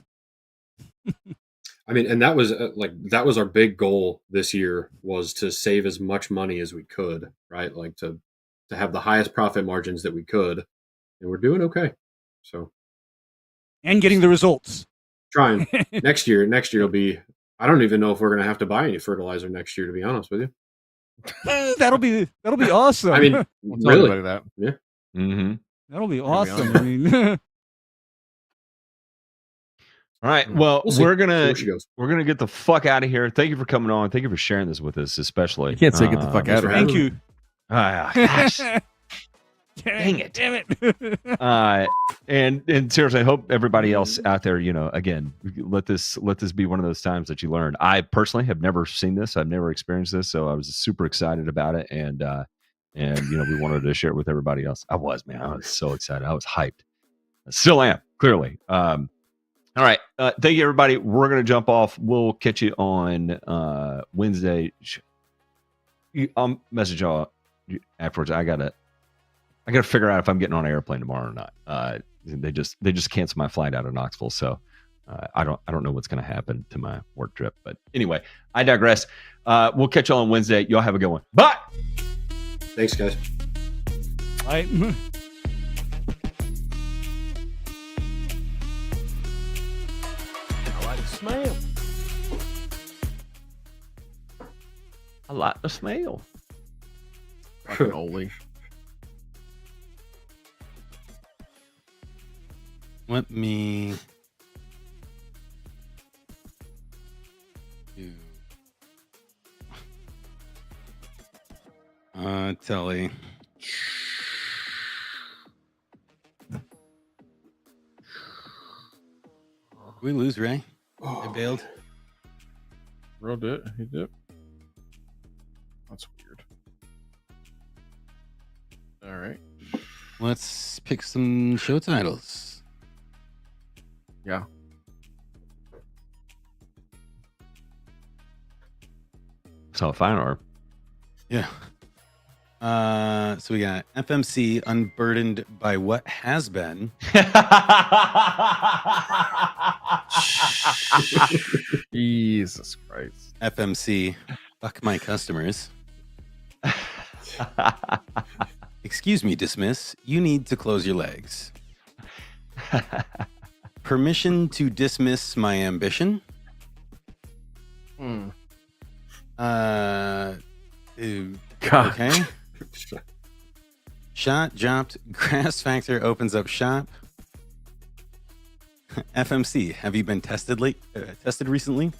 I mean, and that was our big goal this year, was to save as much money as we could, right? Like to have the highest profit margins that we could, and we're doing okay. So And getting the results. trying. next year will be. I don't even know if we're going to have to buy any fertilizer next year, to be honest with you. That'll be awesome. I mean, We'll talk really. about that. Mm-hmm. that'll be be awesome. I mean, All right. Well, We'll see. we're See gonna where she goes. get the fuck out of here. Thank you for coming on. Thank you for sharing this with us, especially. You can't say get the fuck out of for here. thank you. Gosh. Dang it. Damn it. And seriously, I hope everybody else out there, again, let this be one of those times that you learn. I personally have never seen this. I've never experienced this, so I was super excited about it, and we wanted to share it with everybody else. I was so excited. I was hyped. I still am, clearly. All right. Thank you, everybody. We're gonna jump off. We'll catch you on Wednesday. I'll message y'all afterwards. I gotta figure out if I'm getting on an airplane tomorrow or not. They just canceled my flight out of Knoxville, so I don't know what's going to happen to my work trip, but anyway, I digress. We'll catch y'all on Wednesday. Y'all have a good one. Bye. Thanks, guys. I like the smell. I like the smell. Fucking Oli. Let me do Telly. Did we lose Ray? I bailed. Real did. He did. That's weird. All right. Let's pick some show titles. Yeah. So fine, or Yeah. So we got FMC Unburdened by What Has Been. Jesus Christ. FMC Fuck My Customers. Excuse me, dismiss. You need to close your legs. Permission to dismiss my ambition. Hmm. Ew. God. Okay. Shot dropped. Grass Factor opens up shop. FMC, have you been tested recently?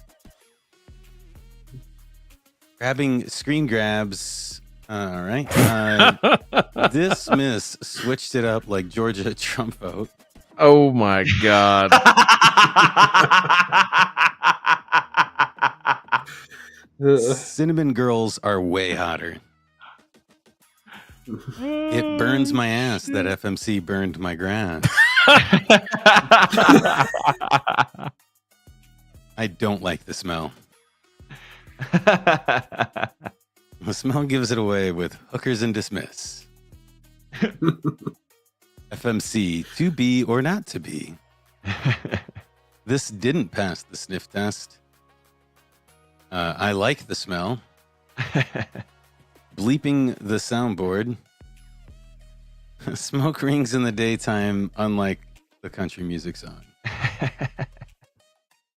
Grabbing screen grabs. All right. Dismiss switched it up like Georgia Trump vote. Oh my God. Cinnamon girls are way hotter. It burns my ass that FMC burned my grass. I don't like the smell. The smell gives it away with hookers and dismiss. FMC, to be or not to be. This didn't pass the sniff test. I like the smell. Bleeping the soundboard. Smoke rings in the daytime, unlike the country music song.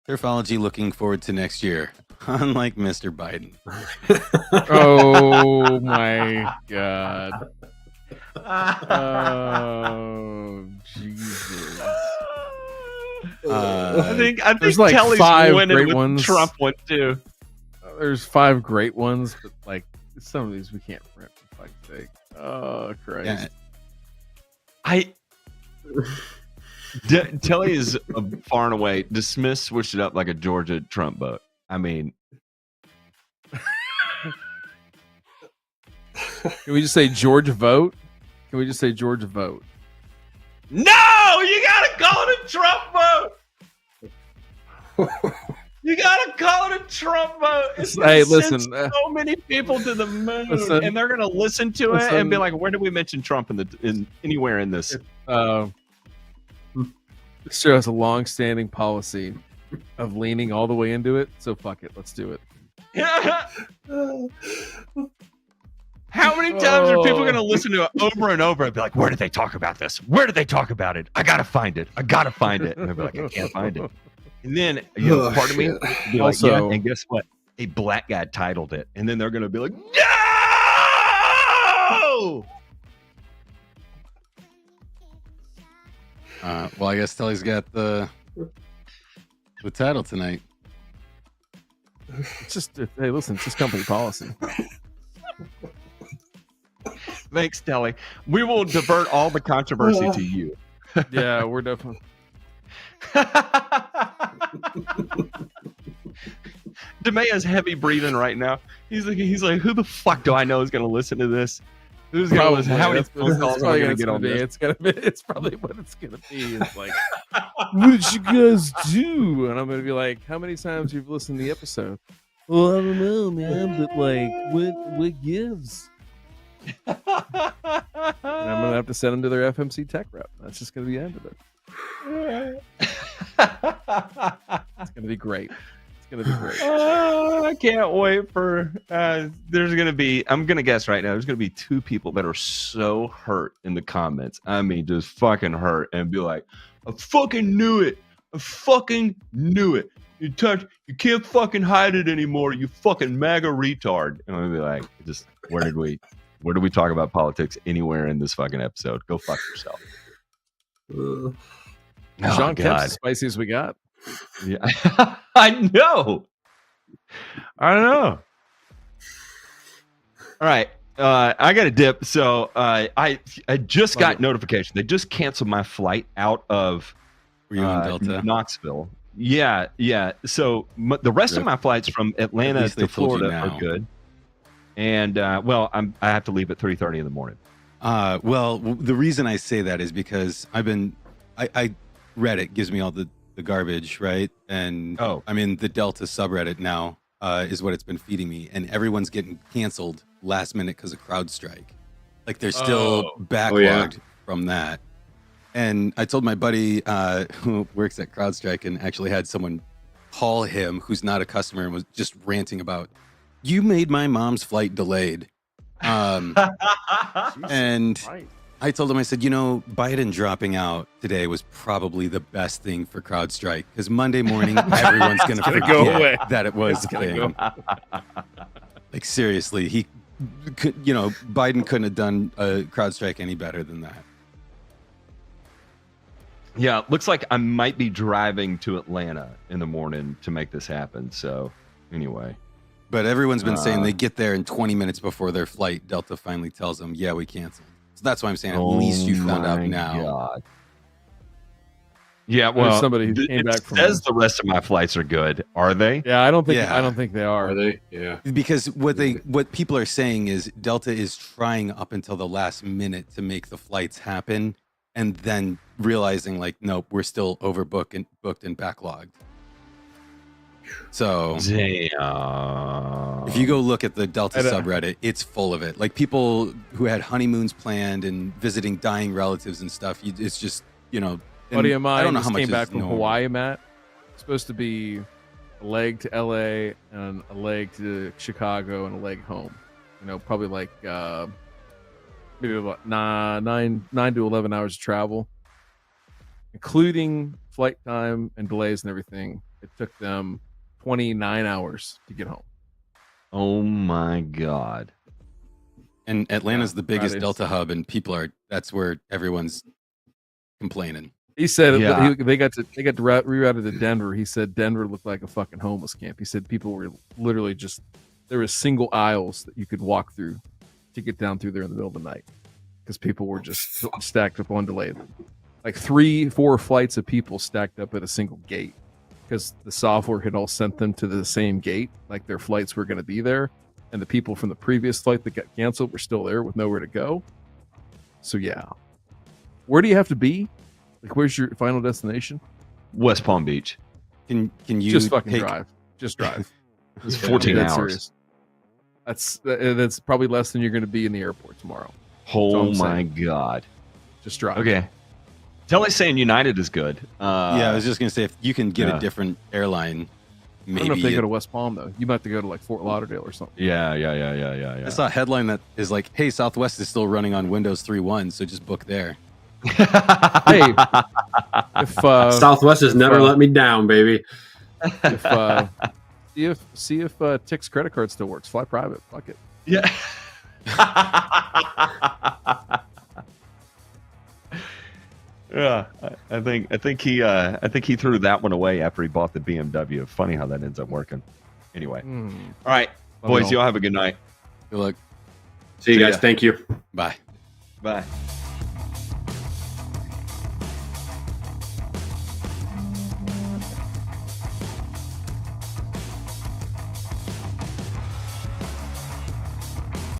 Turfology looking forward to next year, unlike Mr. Biden. Oh my God. Oh Jesus. I think There's like Kelly's 5 winning great with ones. the Trump one too. There's 5 great ones, but like some of these we can't print for fuck's sake. Oh Christ. Yeah, Telly is far and away. Dismiss switched it up like a Georgia Trump vote. I mean, Can we just say Georgia vote? Can we just say Georgia vote? no, you gotta call it a Trump vote. You gotta call it a Trump vote. It's gonna Hey, send listen, so many people to the moon, listen, and they're gonna listen to it and be listen. like, "Where did we mention Trump in anywhere in this?" This show has a long-standing policy of leaning all the way into it. So fuck it, let's do it. How many times are people going to listen to it over and over and be like, "Where did they talk about this? Where did they talk about it? I gotta find it. I gotta find it." And they'll be like, "I can't find it." And then part of me will be like, Also- "Yeah." And guess what? A black guy titled it, and then they're going to be like, "No!" well, I guess Telly's got the title tonight. It's just hey, listen, it's just company policy. Thanks, Telly. We will divert all the controversy to you. Yeah, we're definitely. DeMay is heavy breathing right now. He's like, who the fuck do I know is going to listen to this? Who's going to listen? How many phone calls are we going to get on this? It's probably what it's gonna be. It's like, what did you guys do? And I'm gonna be like, how many times you've listened to the episode? Well, I don't know, man, but like, what gives? And I'm gonna have to send them to their FMC tech rep. That's just gonna be the end of it. It's gonna be great. It's gonna be great. I can't wait for. There's gonna be. I'm gonna guess right now. There's gonna be 2 people that are so hurt in the comments. I mean, just fucking hurt, and be like, "I fucking knew it. I fucking knew it. You can't fucking hide it anymore. You fucking MAGA retard." And I'm gonna be like, "Just where did we talk about politics anywhere in this fucking episode? Go fuck yourself." Sean Kemp's as spicy as we got. Yeah, I know. All right, I got a dip. So I just got notification. They just canceled my flight out of Were you in Delta? Knoxville. Yeah. So the rest of my flights from Atlanta to Florida are good. And I have to leave at 3:30 in the morning. Well, the reason I say that is because I Reddit gives me all the garbage, right? And I'm in the Delta subreddit now, is what it's been feeding me. And everyone's getting canceled last minute because of CrowdStrike. Like they're still backlogged from that. And I told my buddy who works at CrowdStrike and actually had someone call him who's not a customer and was just ranting about, "You made my mom's flight delayed." And I told him, I said, Biden dropping out today was probably the best thing for CrowdStrike because Monday morning, everyone's going to forget that it was a thing. Like, seriously, Biden couldn't have done CrowdStrike any better than that. Yeah, looks like I might be driving to Atlanta in the morning to make this happen. So, anyway. But everyone's been saying they get there and 20 minutes before their flight, Delta finally tells them, "Yeah, we canceled." So that's why I'm saying at least you found out now. God. Yeah, well, somebody who came back from says the rest of my flights are good. Are they? Yeah, I don't think they are. Are they? Yeah. Because what people are saying is Delta is trying up until the last minute to make the flights happen, and then realizing like, nope, we're still overbooked and backlogged. So damn. If you go look at the Delta subreddit, it's full of it. Like people who had honeymoons planned and visiting dying relatives and stuff. It's just, buddy of mine I don't know how much came back from Hawaii, Matt. It's supposed to be a leg to LA and a leg to Chicago and a leg home. Probably like maybe about 9 to 11 hours of travel, including flight time and delays and everything. It took them 29 hours to get home. Oh my God. And Atlanta's the biggest Delta hub, and that's where everyone's complaining. He said they got rerouted to Denver. He said Denver looked like a fucking homeless camp. He said people were literally there were single aisles that you could walk through to get down through there in the middle of the night because people were just stacked up on delay. Like 3-4 flights of people stacked up at a single gate because the software had all sent them to the same gate, like their flights were going to be there, and the people from the previous flight that got canceled were still there with nowhere to go. So yeah, where do you have to be? Like, where's your final destination? West Palm Beach. Can you just fucking drive? Just drive. It's 14 hours. Serious. That's probably less than you're going to be in the airport tomorrow. Oh my God. Just drive. Okay. Telly's saying United is good. Yeah, I was just going to say, if you can get a different airline, maybe. I don't know if they go to West Palm, though. You might have to go to like Fort Lauderdale or something. Yeah. I saw a headline that is like, hey, Southwest is still running on Windows 3.1, so just book there. Hey, if Southwest has never let me down, baby. See if Tick's credit card still works. Fly private. Fuck it. Yeah. Yeah, I think he threw that one away after he bought the BMW. Funny how that ends up working. Anyway, all right, boys, y'all have a good night. Good luck. See you guys. Thank you. Bye. Bye.